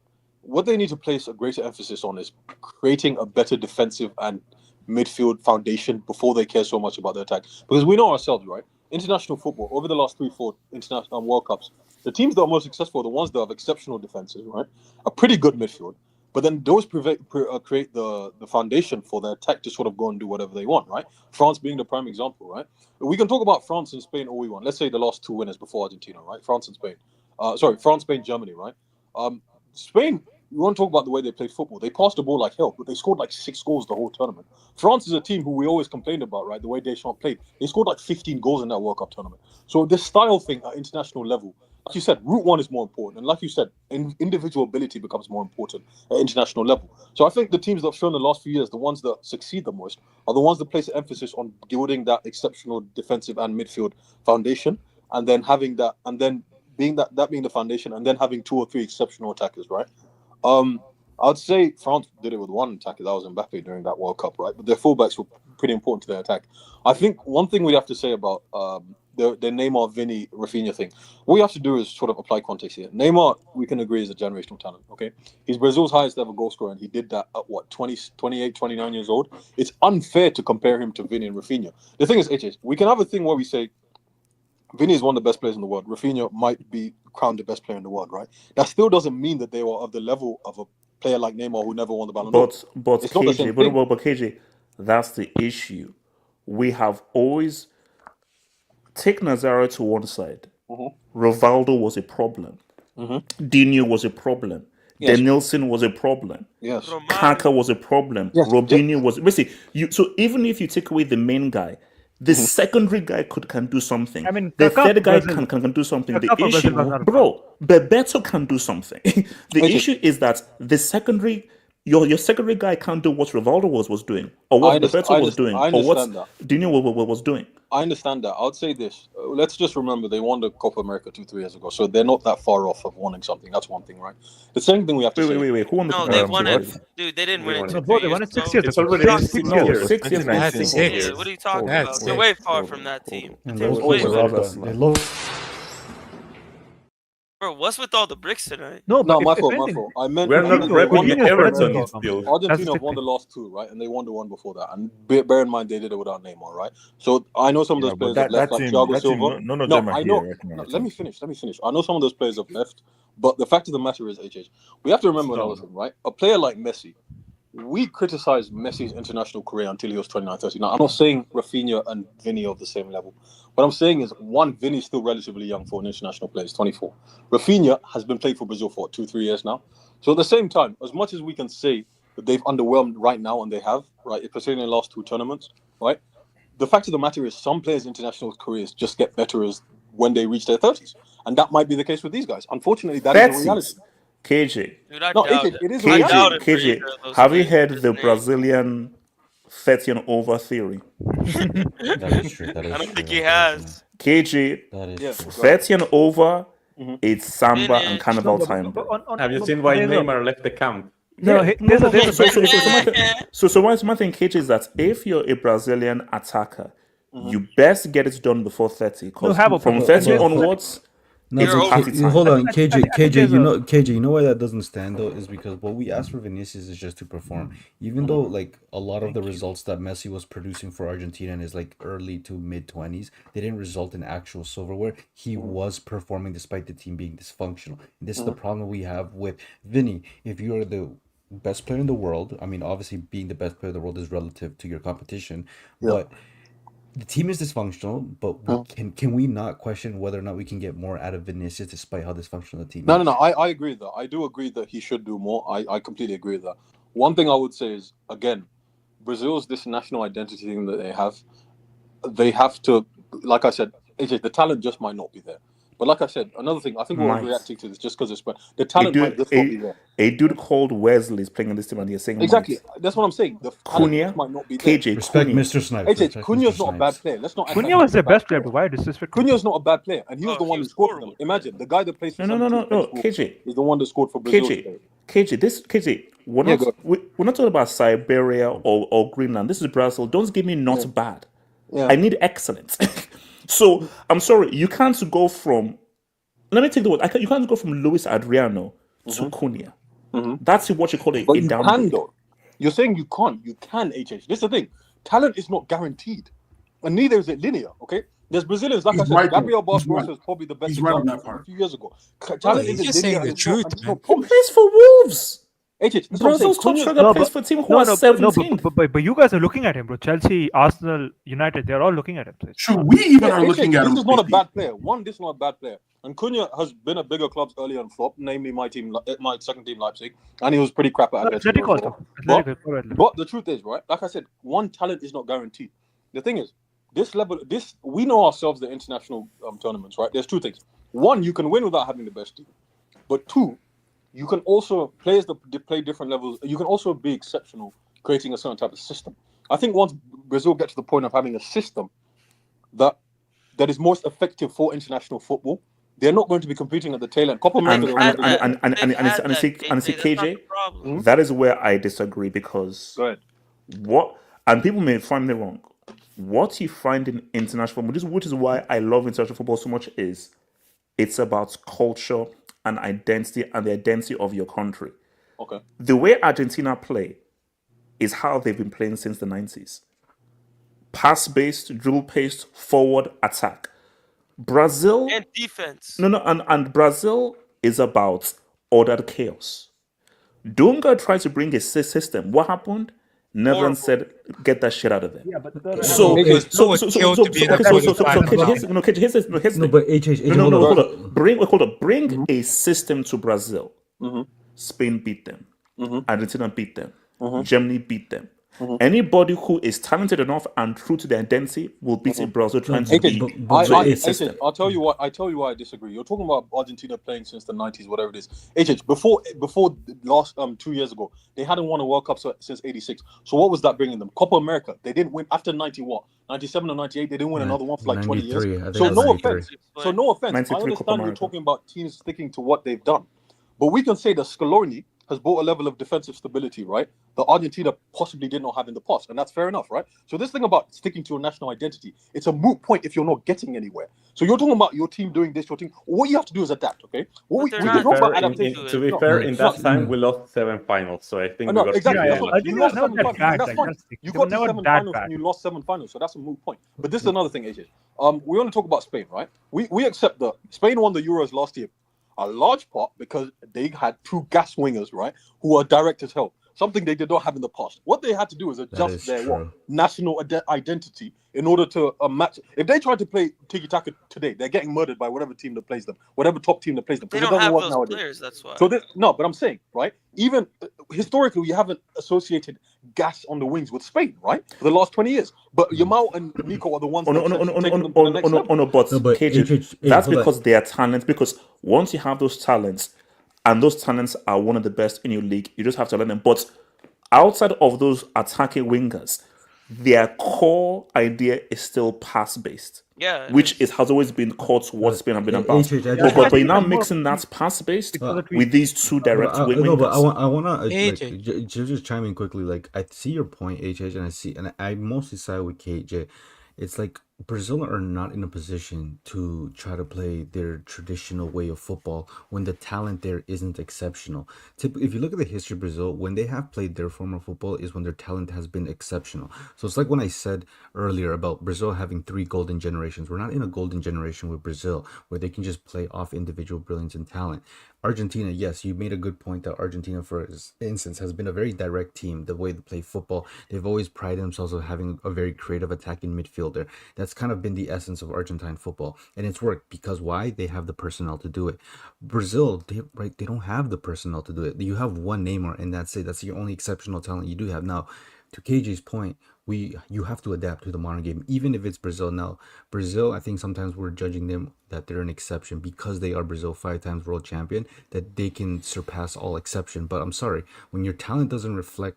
what they need to place a greater emphasis on is creating a better defensive and midfield foundation before they care so much about their attack. Because we know ourselves, right? International football, over the last 3-4 international World Cups, the teams that are most successful are the ones that have exceptional defenses, right? A pretty good midfield. But then those create the foundation for their attack to sort of go and do whatever they want, right? France being the prime example, right? We can talk about France and Spain all we want. Let's say the last two winners before Argentina, right? France and Spain. France, Spain, Germany, right? Spain, you want to talk about the way they played football. They passed the ball like hell, but they scored like 6 goals the whole tournament. France is a team who we always complained about, right? The way Deschamps played. They scored like 15 goals in that World Cup tournament. So this style thing at international level, like you said, route one is more important. And like you said, individual ability becomes more important at international level. So I think the teams that have shown the last few years, the ones that succeed the most, are the ones that place an emphasis on building that exceptional defensive and midfield foundation, and then having that, and then being that being the foundation, and then having 2 or 3 exceptional attackers, right? I'd say France did it with one attacker, that was Mbappe during that World Cup, right? But their fullbacks were pretty important to their attack. I think one thing we have to say about the Neymar, Vini, Rafinha thing, what we have to do is sort of apply context here. Neymar, we can agree, is a generational talent, okay? He's Brazil's highest ever goal scorer, and he did that at 28, 29 years old? It's unfair to compare him to Vini and Rafinha. The thing is, we can have a thing where we say Vini is one of the best players in the world. Rafinha might be crowned the best player in the world, right? That still doesn't mean that they were of the level of a player like Neymar who never won the Ballon d'Or. But KJ, that's the issue. We have always take Nazário to one side. Rivaldo was a problem. Dino was a problem. Yes. Denilson was a problem. Yes. Kaka was a problem. Yes. Robinho was. Basically, so even if you take away the main guy, the secondary guy can do something. I mean, the third guy can do something. The issue, Bebeto can do something. The issue is that the secondary, your secondary guy can't do what Rivaldo was doing, or what Bebeto was doing, or what Dino was doing. I understand that. I would say this. Let's just remember they won the Copa America 2-3 years ago, so they're not that far off of winning something. That's one thing, right? The second thing we have to say... Wait. Who won the Copa America? No, they won it. Dude, they didn't win it. They won it 6 years. It's already 6 years. 6 years. What are you talking about? They're way far from that team. The team's way far. Bro, what's with all the bricks tonight? No, my fault. I meant we're not repping Everton still. Argentina have won the last 2, right? And they won the one before that. And bear in mind, they did it without Neymar, right? So I know some of those players have left, like Thiago Silva. None of them are here. Let me finish. I know some of those players have left, but the fact of the matter is, we have to remember another thing, right? A player like Messi, we criticized Messi's international career until he was 29, 30. Now, I'm not saying Rafinha and Vini are of the same level. What I'm saying is, one, Vini is still relatively young for an international player. He's 24. Rafinha has been playing for Brazil for 2-3 years now. So at the same time, as much as we can say that they've underwhelmed right now, and they have, right, especially in the last 2 tournaments, right, the fact of the matter is some players' international careers just get better as when they reach their 30s. And that might be the case with these guys. Unfortunately, that is a reality. KJ. Dude, I No, doubt it, it. it is a I reality. doubt it for KJ, either of those have you players. heard His the name. Brazilian 30 and over theory? That is true. That is I don't true. think he has. KJ, That is Yeah, true. 30 and over, Mhm. it's samba and Finish. carnival No, time, bro. Have you seen why there's a- Neymar left the camp? No, there's a So my thing, KJ, is that if you're a Brazilian attacker, you best get it done before 30, No, because have a from problem. 30 onwards, No, it's but party time. hold on, I KJ, think KJ, there's you a- know, KJ, you know why that doesn't stand though is because what we asked for Vinicius is just to perform. Even though like a lot of the results that Messi was producing for Argentina in his like early to mid-20s, they didn't result in actual silverware. He was performing despite the team being dysfunctional. And this is the problem we have with Vini. If you are the best player in the world, I mean, obviously being the best player in the world is relative to your competition, but the team is dysfunctional, but can we not question whether or not we can get more out of Vinicius despite how dysfunctional the team is? No. I agree with that. I do agree that he should do more. I completely agree with that. One thing I would say is, again, Brazil's this national identity thing that they have to, like I said, AJ, the talent just might not be there. But like I said, another thing, I think we're Might. reacting to this just because it's the A talent might dude, just not be there. a dude called Wesley is playing in this team, and you're saying Exactly. might. That's what I'm saying. The talent Cunha, just might not be there. KJ, Respect Cunha. Mr. Snipes. AJ, Respect Cunha's Mr. not a bad Snipes. player. Let's not. act Cunha like was he's the a bad best player, player. but why disrespect? Cunha's not a bad player, and he was Oh, the he one who was scored for them. horrible. Imagine the guy that plays for No, 17 KJ. is the one that scored for Brazil. KJ, we're Yeah, not go. we're not talking about Siberia or Greenland. This is Brazil. Don't give me not Yeah. bad. Yeah. I need excellence. So I'm sorry, you can't go from. Let me take the word. You can't go from Luis Adriano to Cunha. That's what you call a But you can downgrade. though. You're saying you can't. You can, HH. This is the thing. Talent is not guaranteed, and neither is it linear. Okay. There's Brazilians, like He's I said, right, though. Gabriel He's Barbosa right. is probably the best He's right on example that part. a few years ago. Oh, Talent he's isn't just saying linear, the and it's not, truth, and it's man. not He promised. plays for Wolves. HH, that's what I'm saying. Brazil's top Cunha's- striker plays for a team who has 17. But you guys are looking at him, bro. Chelsea, Arsenal, United, they're all looking at him. Sure, we even are HH, looking at this him. is not a bad player. This is not a bad player. And Cunha has been at bigger clubs earlier and flop, namely my second team, Leipzig, and he was pretty crap at Atletico. Atletico as also. well. Atletico, probably. But the truth is, right? Like I said, one, talent is not guaranteed. The thing is, we know ourselves the international tournaments, right? There's two things. One, you can win without having the best team. But two, you can also, players that play different levels, you can also be exceptional creating a certain type of system. I think once Brazil gets to the point of having a system that is most effective for international football, they're not going to be competing at the tail end. Copa America, And see, KJ, that is where I disagree because Go ahead. And people may find me wrong. What you find in international football, which is why I love international football so much, is it's about culture and identity and the identity of your country. Okay. The way Argentina play is how they've been playing since the 90s. Pass-based, drill-based, forward, attack. Brazil... And defense. And Brazil is about ordered chaos. Dunga tried to bring a system. What happened? Netherlands said, "Get that shit out of there." Yeah, but but Bring a system to Brazil. Spain beat them. Argentina beat them. Germany beat them. Anybody who is talented enough and true to their identity will beat Brazil trying to be a system. I'll tell you why I disagree. You're talking about Argentina playing since the 90s, whatever it is. HH, before last 2 years ago, they hadn't won a World Cup since '86. So what was that bringing them? Copa America. They didn't win after 97 or 98. They didn't win another one for like 20 years. So no offense. I understand you're talking about teams sticking to what they've done, but we can say that Scaloni has brought a level of defensive stability, right, that Argentina possibly did not have in the past. And that's fair enough, right? So this thing about sticking to a national identity, it's a moot point if you're not getting anywhere. So you're talking about your team doing this, your team. What you have to do is adapt, okay? We can talk about adaptation. To be fair, in that time, we lost 7 finals. So I think we got exactly. lucky. You lost 7 finals. That's fine. You got to 7 finals and you lost 7 finals. So that's a moot point. But this is another thing, AJ. We want to talk about Spain, right? We accept that Spain won the Euros last year. A large part because they had 2 gas wingers, right, who are direct as hell. something they did not have in the past. What they had to do is That adjust is their true. national identity in order to match. If they try to play tiki-taka today, they're getting murdered by whatever team that plays them, whatever top team that plays them. They Because it don't doesn't have work those nowadays. players. That's why. So no, but I'm saying, right? Even historically, we haven't associated gas on the wings with Spain, right? For the last 20 years. But Yamal and Nico are the ones that have taken them to the next level. But No, but KJ, HH, hey, that's hold on. because they are talent. Because once you have those talents, and those talents are one of the best in your league, you just have to learn them. But outside of those attacking wingers, their core idea is still pass based. Yeah, which has always been core to what Spain have been about. HH, I But just- you're now mixing that pass based with these two direct wingers. No, but I wanna AJ. just chime in quickly. Like, I see your point, HH, and I mostly side with KJ. It's like Brazil are not in a position to try to play their traditional way of football when the talent there isn't exceptional. If you look at the history of Brazil, when they have played their form of football is when their talent has been exceptional. So it's like when I said earlier about Brazil having 3 golden generations. We're not in a golden generation with Brazil where they can just play off individual brilliance and talent. Argentina, yes, you made a good point that Argentina, for instance, has been a very direct team. The way they play football, they've always prided themselves on having a very creative attacking midfielder. That's kind of been the essence of Argentine football, and it's worked because why? They have the personnel to do it. Brazil, they don't have the personnel to do it. You have one Neymar, and that's it. That's your only exceptional talent you do have now. To KJ's point, you have to adapt to the modern game, even if it's Brazil. Now, Brazil, I think sometimes we're judging them that they're an exception because they are Brazil 5 times world champion, that they can surpass all exception. But I'm sorry, when your talent doesn't reflect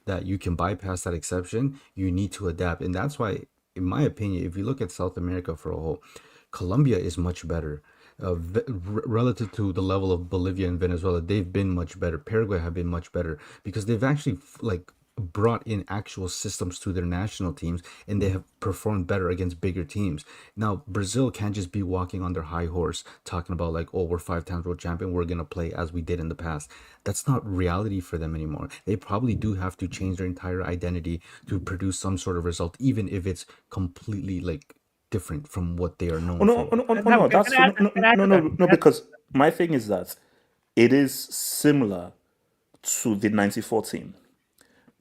that you can bypass that exception, you need to adapt. And that's why, in my opinion, if you look at South America for a whole, Colombia is much better. Relative to the level of Bolivia and Venezuela, they've been much better. Paraguay have been much better because they've actually brought in actual systems to their national teams, and they have performed better against bigger teams. Now, Brazil can't just be walking on their high horse talking about like, oh, we're 5 times world champion, we're gonna play as we did in the past. That's not reality for them anymore. They probably do have to change their entire identity to produce some sort of result, even if it's completely different from what they are known for. No, because my thing is that it is similar to the 94 team.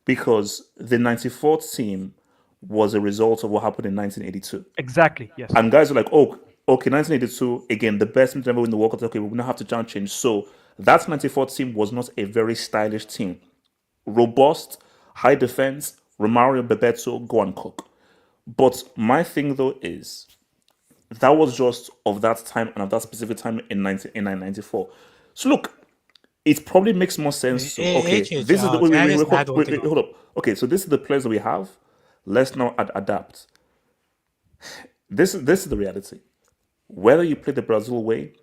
Because the 94 team was a result of what happened in 1982. Exactly, yes. And guys are like, oh, okay, 1982, again, the best team to ever win the World Cup. Okay, we're going to have to change. So that 94 team was not a very stylish team. Robust, high defense, Romario, Bebeto, go and cook. But my thing, though, is that was just of that time and of that specific time in 1994. So look, it probably makes more sense. Okay, this is the wait, hold up. Okay, so this is the players that we have. Let's now adapt. This is the reality. Whether you play the Brazil way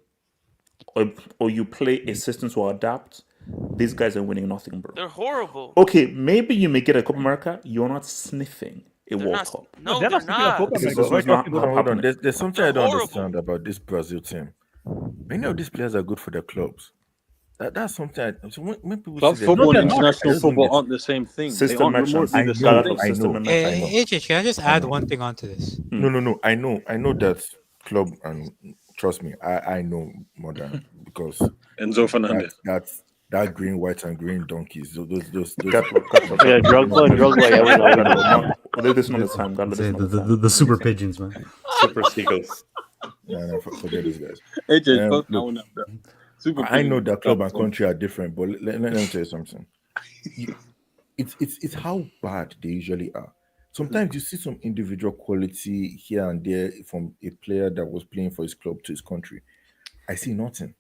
or you play a system to adapt, these guys are winning nothing, bro. They're horrible. Okay, maybe you may get a Copa America. You're not sniffing a World Cup. No, they're not. Hold on. There's something I don't understand about this Brazil team. Many of these players are good for their clubs. That's something. When people club football and international football aren't the same thing. System mentions. I know. AJ, can I just add one thing onto this? No. I know that club, and trust me, I know more than because Enzo Fernandez. That green, white, and green donkeys. Those. Yeah, Drogba. This one is time. The super pigeons, man. Super seagulls. No, forget these guys. AJ, I know that club and country are different, but let me tell you something. It's how bad they usually are. Sometimes you see some individual quality here and there from a player that was playing for his club to his country. I see nothing.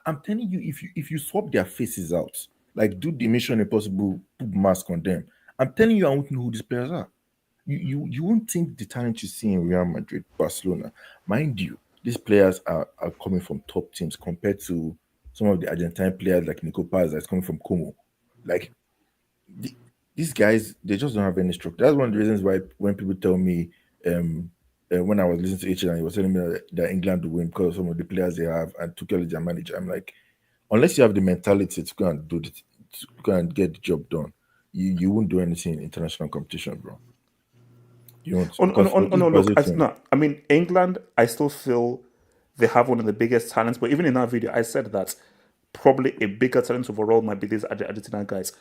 I'm telling you, if you swap their faces out, like do the Mission Impossible, put mask on them, I'm telling you, I won't know who these players are. You won't think the talent you see in Real Madrid, Barcelona, mind you. These players are coming from top teams compared to some of the Argentine players like Nico Paz that's coming from Como. Like, these guys, they just don't have any structure. That's one of the reasons why when people tell me, when I was listening to HL and he was telling me that England will win because of some of the players they have and Tuchel is their manager, I'm like, unless you have the mentality to go and do it, to go and get the job done, you won't do anything in international competition, bro. No. I mean, England, I still feel they have one of the biggest talents. But even in that video, I said that probably a bigger talent overall might be these Argentina guys.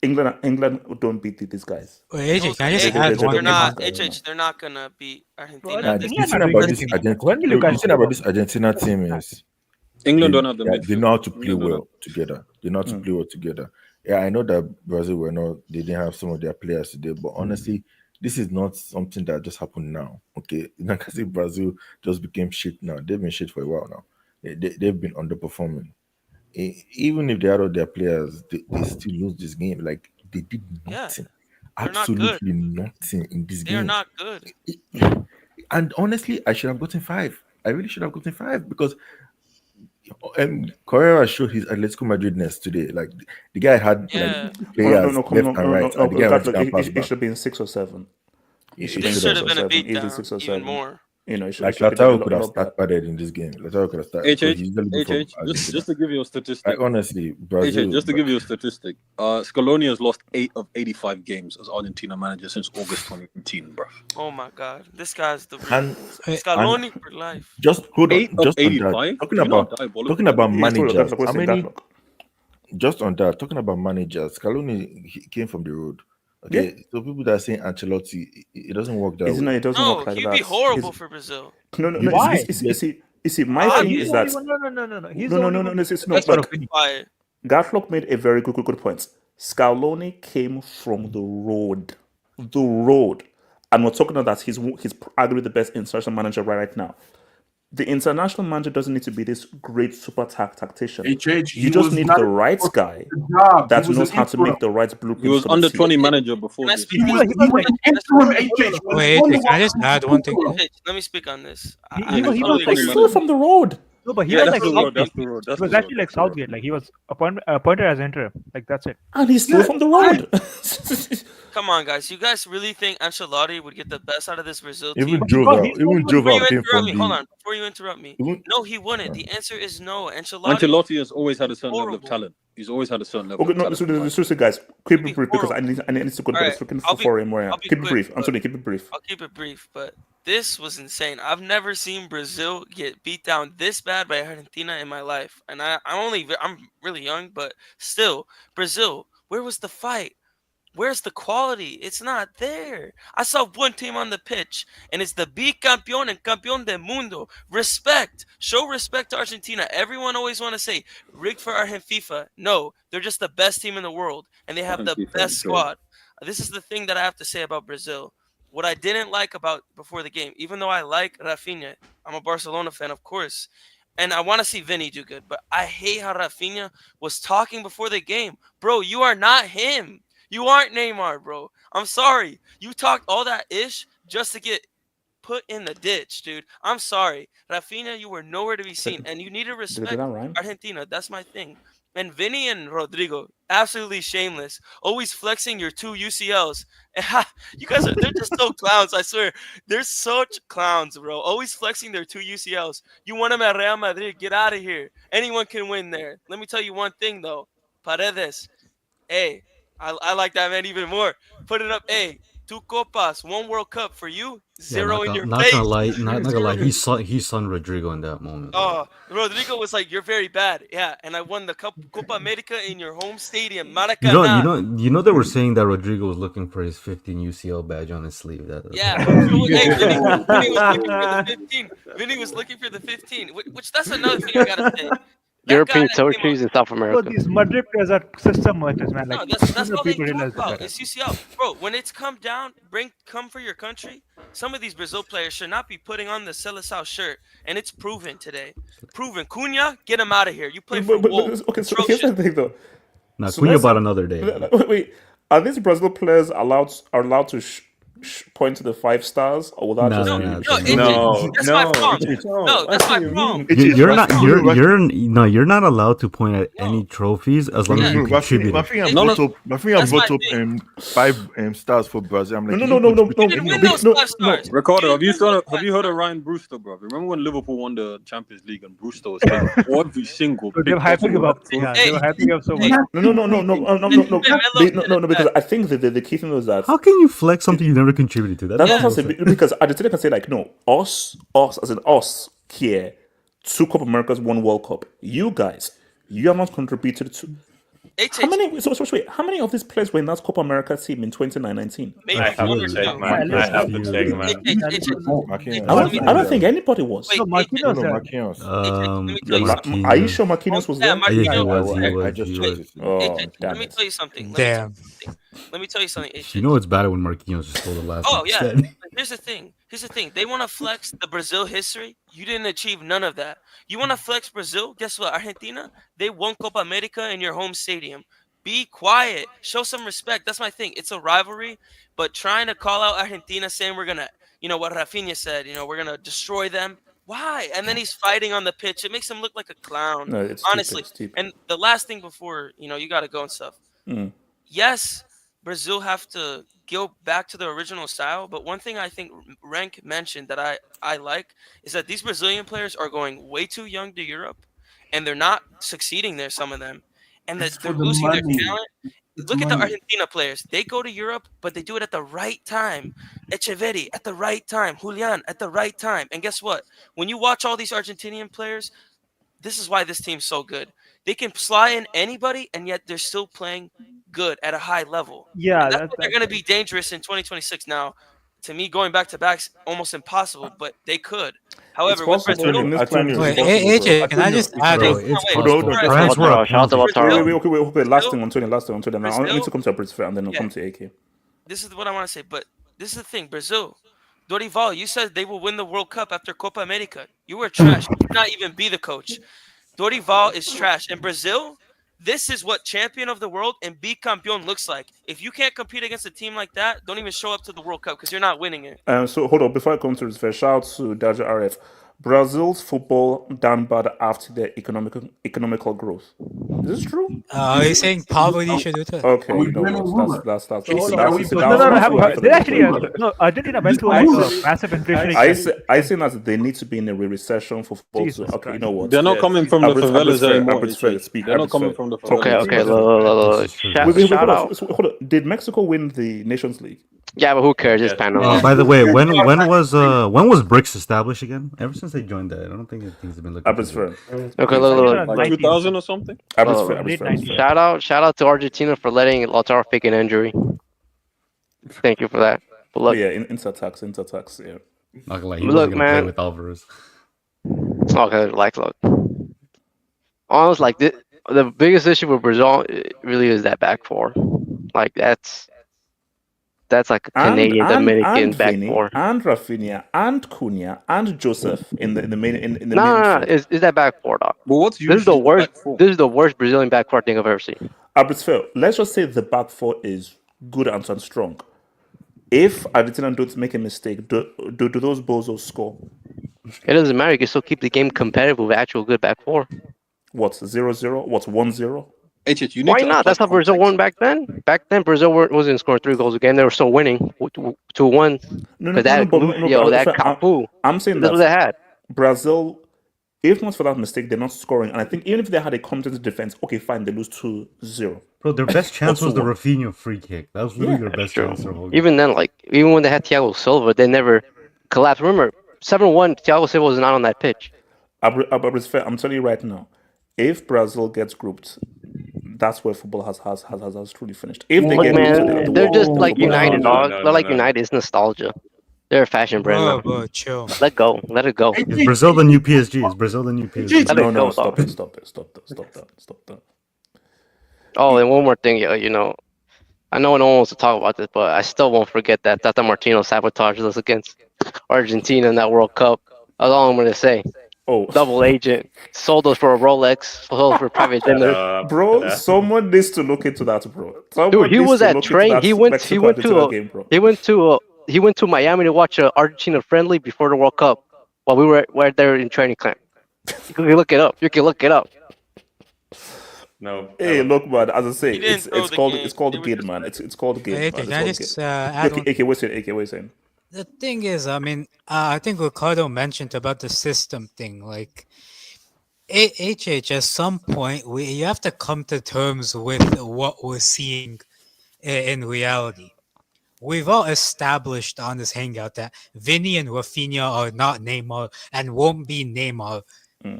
England don't beat these guys. Wait, AJ, can I just They- add they one don't thing? beat these guys, They're not gonna beat Argentina. Nah, This the England thing are doing about good this things. Argentina, When will you guys thing about this Argentina team is England don't have the midfield. they know how to play England don't well together. They know how to play well together. Yeah, I know that Brazil were not. They didn't have some of their players today, but honestly, this is not something that just happened now. Okay, it's not as if Brazil just became shit now. They've been shit for a while now. They've been underperforming. Even if they had all their players, they still lose this game. Like they did nothing, they're not good. absolutely nothing in this They're game. not good. And honestly, I should have gotten 5. I really should have gotten 5 because Correa showed his Atletico Madrid-ness today. Like the guy had like, players left and right, and the guy went to pass It back. should have been 6 or 7. It should have been a beatdown, 6 or even 7. more. You know, it should, Like it should be Lautaro could a have lot better. started in this game. Lautaro could have started. because he's usually good for Argentina. just to give you a statistic. Like, honestly, Brazil. just to give you a statistic, Scaloni has lost 8 of 85 games as Argentina manager since August 2018, bro. Oh my God, this guy's the And- Scaloni for life. Just hold on. 8 of Just on 85? that. Talking You're not about diabolical. managers. That's How many? Deadlock. Just on that. Talking about managers. Scaloni he came from the road. Okay, so people that are saying Ancelotti, it doesn't work that way. It doesn't No, work like he'd that. be horrible He's- for Brazil. No, no, You- no. Why? You see, my thing He's is the that only one- No. He's no, the no, only no, no, one. no, it's no. That's But Why? Gatlock made a very good point. Scaloni came from the road, and we're talking about that he's arguably the best international manager right now. The international manager doesn't need to be this great super tactician. HH, You just need the right guy that knows how to make the right blueprint. He was for the under team. 20 manager before Can I this. speak He on was this? an interim HH. Wait, can I just add one thing? Let me speak on this. He I was totally like agree He's with still from the road. No, but he Yeah, was that's like the road. Southgate. That's the road. That's He was the actually road. like Southgate. Like he was appointed as interim. Like that's it. And he's still from the road. Come on, guys. You guys really think Ancelotti would get the best out of this Brazil team? Even Before Joval, you even Joval came interrupt from me, the. hold on. Before you interrupt me, Even- no, he wouldn't. The answer is no. Ancelotti. Ancelotti has always had a certain level of Horrible. talent. He's always had a certain level Okay, of no, talent. seriously, guys, keep Be it brief because I need to go to bed. Alright, It's looking I'll be- for him where I am. I'll be Keep it quick, brief. but- Anthony, keep it brief. I'll keep it brief, but this was insane. I've never seen Brazil get beat down this bad by Argentina in my life, and I'm really young, but still, Brazil. Where was the fight? Where's the quality? It's not there. I saw one team on the pitch, and it's the bicampeón and campeón del mundo. Respect. Show respect to Argentina. Everyone always want to say, rigged for FIFA. No, they're just the best team in the world, and they have the FIFA, best sure. squad. This is the thing that I have to say about Brazil. What I didn't like about before the game, even though I like Rafinha, I'm a Barcelona fan, of course, and I want to see Vini do good, but I hate how Rafinha was talking before the game. Bro, you are not him. You aren't Neymar, bro. I'm sorry. You talked all that ish just to get put in the ditch, dude. I'm sorry. Rafinha, you were nowhere to be seen, and you need to respect that rhyme? Argentina. That's my thing. And Vini and Rodrigo, absolutely shameless. Always flexing your 2 UCLs. You guys they're just so clowns, I swear. They're such clowns, bro. Always flexing their 2 UCLs. You want them at Real Madrid, get out of here. Anyone can win there. Let me tell you one thing, though. Paredes, hey, I like that man even more. Put it up, hey, 2 copas, 1 World Cup for you, 0 in your not face. gonna lie, not gonna lie. He saw Rodrigo in that moment. Oh, Rodrigo was like, "You're very bad." Yeah, and I won the Copa America in your home stadium, Maracanã. You know they were saying that Rodrigo was looking for his 15 UCL badge on his sleeve. Yeah, but hey, Vini was looking for the 15. Vinny was looking for the 15, which that's another thing I gotta say. European territories in South America. So these Madrid players are system merchants, man. Like, No, that's all they people talk realize about. that. It's UCL, bro. When it's come down, come for your country. Some of these Brazil players should not be putting on the Seleção shirt, and it's proven today. Proven. Cunha, get him out of here. You play for Wolves. Okay, so here's the thing, though. Now, So Cunha let's- about another day. Wait, are these Brazil players allowed to point to the 5 stars, or will that just be? That's my problem. No, that's my problem. You're not allowed to point at any trophies as long as you contribute. My finger brought up 5 stars for Brazil. I'm like, No. Ricardo, have you heard of Ryan Brewster, bro? Remember when Liverpool won the Champions League and Brewster was saying every single. So they were hyping him up. Yeah, they were hyping him up so much. No, because I think that the key thing was that. How can you flex something you never contributed to? That's what I'm saying, because Argentina can say like, no, us here, 2 Copa Americas, 1 World Cup. You guys, you have not contributed to How many? So wait. How many of these players were in that Copa America team in 2019? Maybe I have one to or check, two. man. I have to check, man. I don't think anybody was. No, Marquinhos. Let me tell Are you you something. sure Marquinhos was Yeah, there? Yeah, he Marquinhos. was. I just He checked was. it. Oh, Let damn me it. tell you something. Damn. Let me tell you something. You know it's bad when Marquinhos just stole the last. Oh yeah. instead. Here's the thing. They want to flex the Brazil history. You didn't achieve none of that. You want to flex Brazil? Guess what? Argentina, they won Copa America in your home stadium. Be quiet. Show some respect. That's my thing. It's a rivalry, but trying to call out Argentina, saying we're gonna, what Rafinha said, we're gonna destroy them. Why? And then he's fighting on the pitch. It makes him look like a clown. No, it's honestly. stupid. And the last thing before, you got to go and stuff. Mm. Yes, Brazil have to go back to the original style, but one thing I think Rank mentioned that I like is that these Brazilian players are going way too young to Europe, and they're not succeeding there, some of them, and that they're losing their talent. Look at the Argentina players. They go to Europe, but they do it at the right time. Echeverri at the right time. Julian at the right time. And guess what? When you watch all these Argentinian players, this is why this team's so good. They can fly in anybody, and yet they're still playing good at a high level. Yeah, and that's why they're going to be dangerous in 2026. Now, to me, going back to back's almost impossible, but they could. However, with Brazil, in this climate, Wait, it's possible, AJ, can I just add Bro, it? it's wait, possible. wait, France were up. Shout out to Wait, Lautaro. okay. Last thing on Twitter. Now, I need to come to a British fan, and then we'll Yeah. come to AK. this is what I want to say, but this is the thing. Brazil, Dorival, you said they will win the World Cup after Copa America. You were trash. You did not even be the coach. Dorival is trash. And Brazil, this is what champion of the world and bicampeón looks like. If you can't compete against a team like that, don't even show up to the World Cup because you're not winning it. So hold on, before I come to this, shout out to Daja RF. Brazil's football done bad after their economical growth. Is this true? He's saying poverty should do it. Okay, you know what? That's No, they actually no. Argentina went through a massive inflation. I think that they need to be in a recession for football. Jesus Okay, you know what? They're not coming from the favelas anymore. Speak. They're not coming from the favelas. Okay. Look. Shout out. Hold on. Did Mexico win the Nations League? Yeah, but who cares? It's panel. By the way, when was BRICS established again? Ever since they joined that, I don't think things have been looking. Okay, look. Like 2000 or something. Shout out to Argentina for letting Lautaro fake an injury. Thank you for that. But look, yeah, inter-tax, yeah. Not like he wasn't gonna play with Alvarez. Okay, look. Honestly, the biggest issue with Brazil really is that back four. Like that's like a Canadian Dominican back Vini, four. And Rafinha and Cunha and Joseph in the main. No. Is that back four, dog? But This is the worst. This is the worst Brazilian back four thing I've ever seen. It's fair. Let's just say the back four is good and strong. If Argentina don't make a mistake, do those bozos score? It doesn't matter. You can still keep the game competitive with actual good back four. What's 0-0? What's 1-0? Why not? That's how Brazil won back then. Back then, Brazil wasn't scoring 3 goals a game. They were still winning 2-1. That Capu. I'm saying that's what they had. Brazil, if not for that mistake, they're not scoring. And I think even if they had a competent defense, okay, fine, they lose 2-0. Bro, their best chance was the Rafinha free kick. That was literally their best chance. Even then, even when they had Thiago Silva, they never collapsed. Remember, 7-1, Thiago Silva was not on that pitch. I'm telling you right now, if Brazil gets grouped, that's where football has truly finished. If they get they're just like United, dog. They're like United. It's nostalgia. They're a fashion brand now. Bro, chill. Let go. Let it go. Is Brazil the new PSG? Is Brazil the new PSG? No, stop that. Oh, and one more thing, I know no one wants to talk about this, but I still won't forget that Tata Martino sabotaged us against Argentina in that World Cup. That's all I'm going to say. Oh, double agent sold us for a Rolex, sold us for private dinner. Bro, someone needs to look into that, bro. Dude, he was at train. He went to Miami to watch an Argentina friendly before the World Cup while we were there in training camp. You can look it up. No. Hey, look, man. As I say, it's called the game, man. It's called the game. Hey, can I just add on? AK, what's saying? The thing is, I think Ricardo mentioned about the system thing. Like, HH, at some point, you have to come to terms with what we're seeing in reality. We've all established on this hangout that Vini and Rafinha are not Neymar and won't be Neymar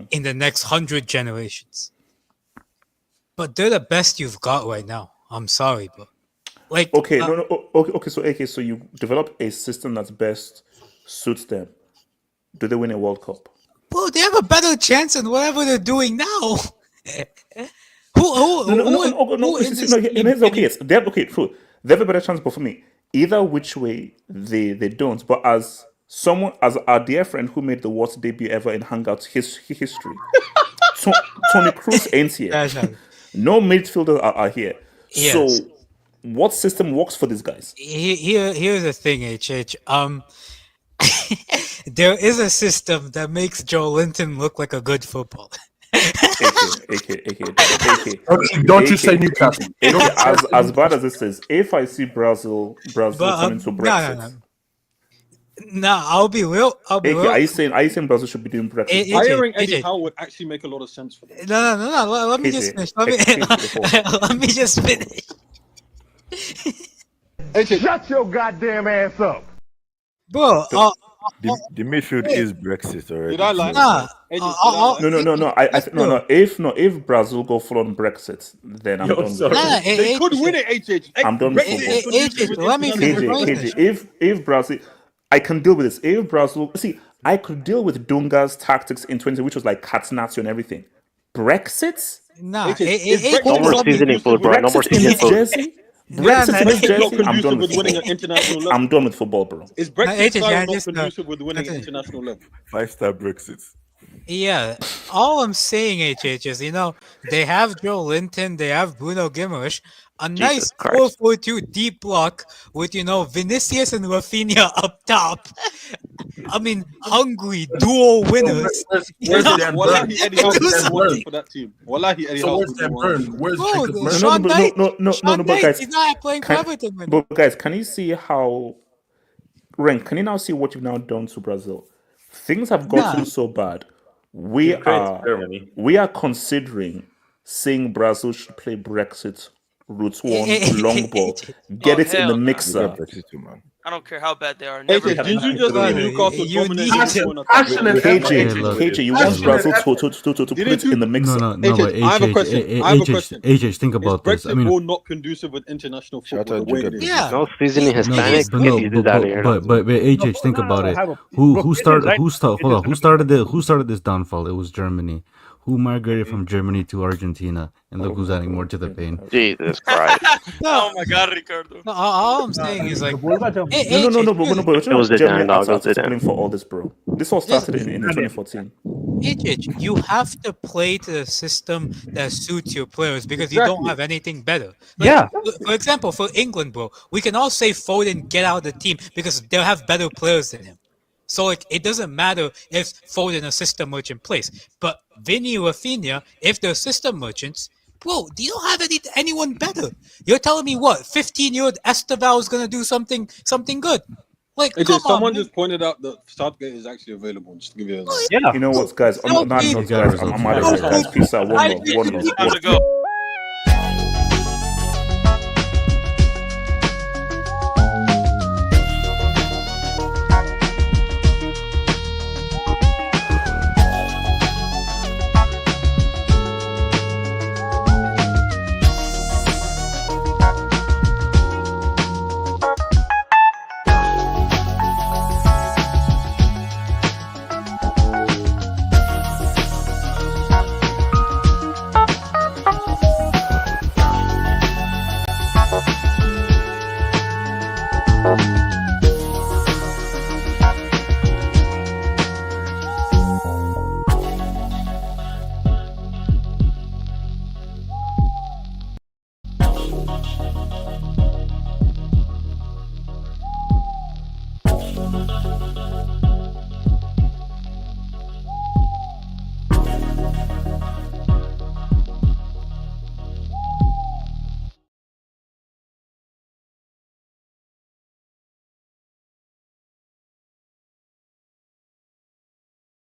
in the next 100 generations. but they're the best you've got right now. I'm sorry, but like okay, okay. So you develop a system that's best suits them. Do they win a World Cup? bro, they have a better chance than whatever they're doing now. Okay, they have true. They have a better chance, but for me, either which way they don't. But as someone, as our dear friend who made the worst debut ever in Hangout history, Tony Cruz ain't here. No midfielders are here. Yes. So, what system works for these guys? Here's the thing, HH. There is a system that makes Joe Linton look like a good footballer. Don't you say Newcastle. As bad as this is, if I see Brazil coming to Brexit. No, I'll be real. Are you saying Brazil should be doing Brexit? Hiring Eddie Howe would actually make a lot of sense for them. No. Let me just finish. Let me just finish. Shut your goddamn ass up, bro. The midfield is Brexit already. Did I lie? No. If Brazil go full on Brexit, then I'm done. They could win it, HH. I'm done with football. Let me finish. If Brazil, I can deal with this. If Brazil, I could deal with Dunga's tactics in 20, which was like Catenaccio and everything. Brexit? Nah, no more seasoning food, bro. No more seasoning food. Brexit in his jersey. I'm done with winning at international level. I'm done with football, bro. Is Brexit not conducive with winning at international level? 5-star Brexit. Yeah, all I'm saying, HH, is they have Joe Linton, they have Bruno Guimaraes, a nice 4-4-2 deep block with Vinicius and Rafinha up top. I mean, hungry dual winners. Where's Wallahi Eddie Howe for that team? Wallahi Eddie Howe. No, but guys, he's not playing for Everton. But guys, can you see how? Ren, can you now see what you've now done to Brazil? Things have gotten so bad. We are considering saying Brazil should play Brexit, route one, long ball, get it in the mixer. I don't care how bad they are. Did you just Newcastle KJ, you want Brazil to put it in the mixer? No, but I have a question. HH, think about this. I mean, not conducive with international football. No seasoning Hispanic. But HH, think about it. Who started this downfall? It was Germany. Who migrated from Germany to Argentina, and look who's adding more to the pain. Jesus Christ! Oh my God, Ricardo! No, all I'm saying is like, but it was the Germany for all this, bro. This all started in 2014. You have to play to the system that suits your players because you don't have anything better. For example, for England, bro, we can all say Foden get out of the team because they'll have better players than him. So it doesn't matter if Foden a system merchant plays, but Vini, Rafinha, if they're system merchants, bro, you don't have anyone better. You're telling me what 15-year-old Esteval is gonna do something come someone just pointed out that Southgate is actually available. Just to give you You know what, guys? I'm out of here, guys. Peace out. One more.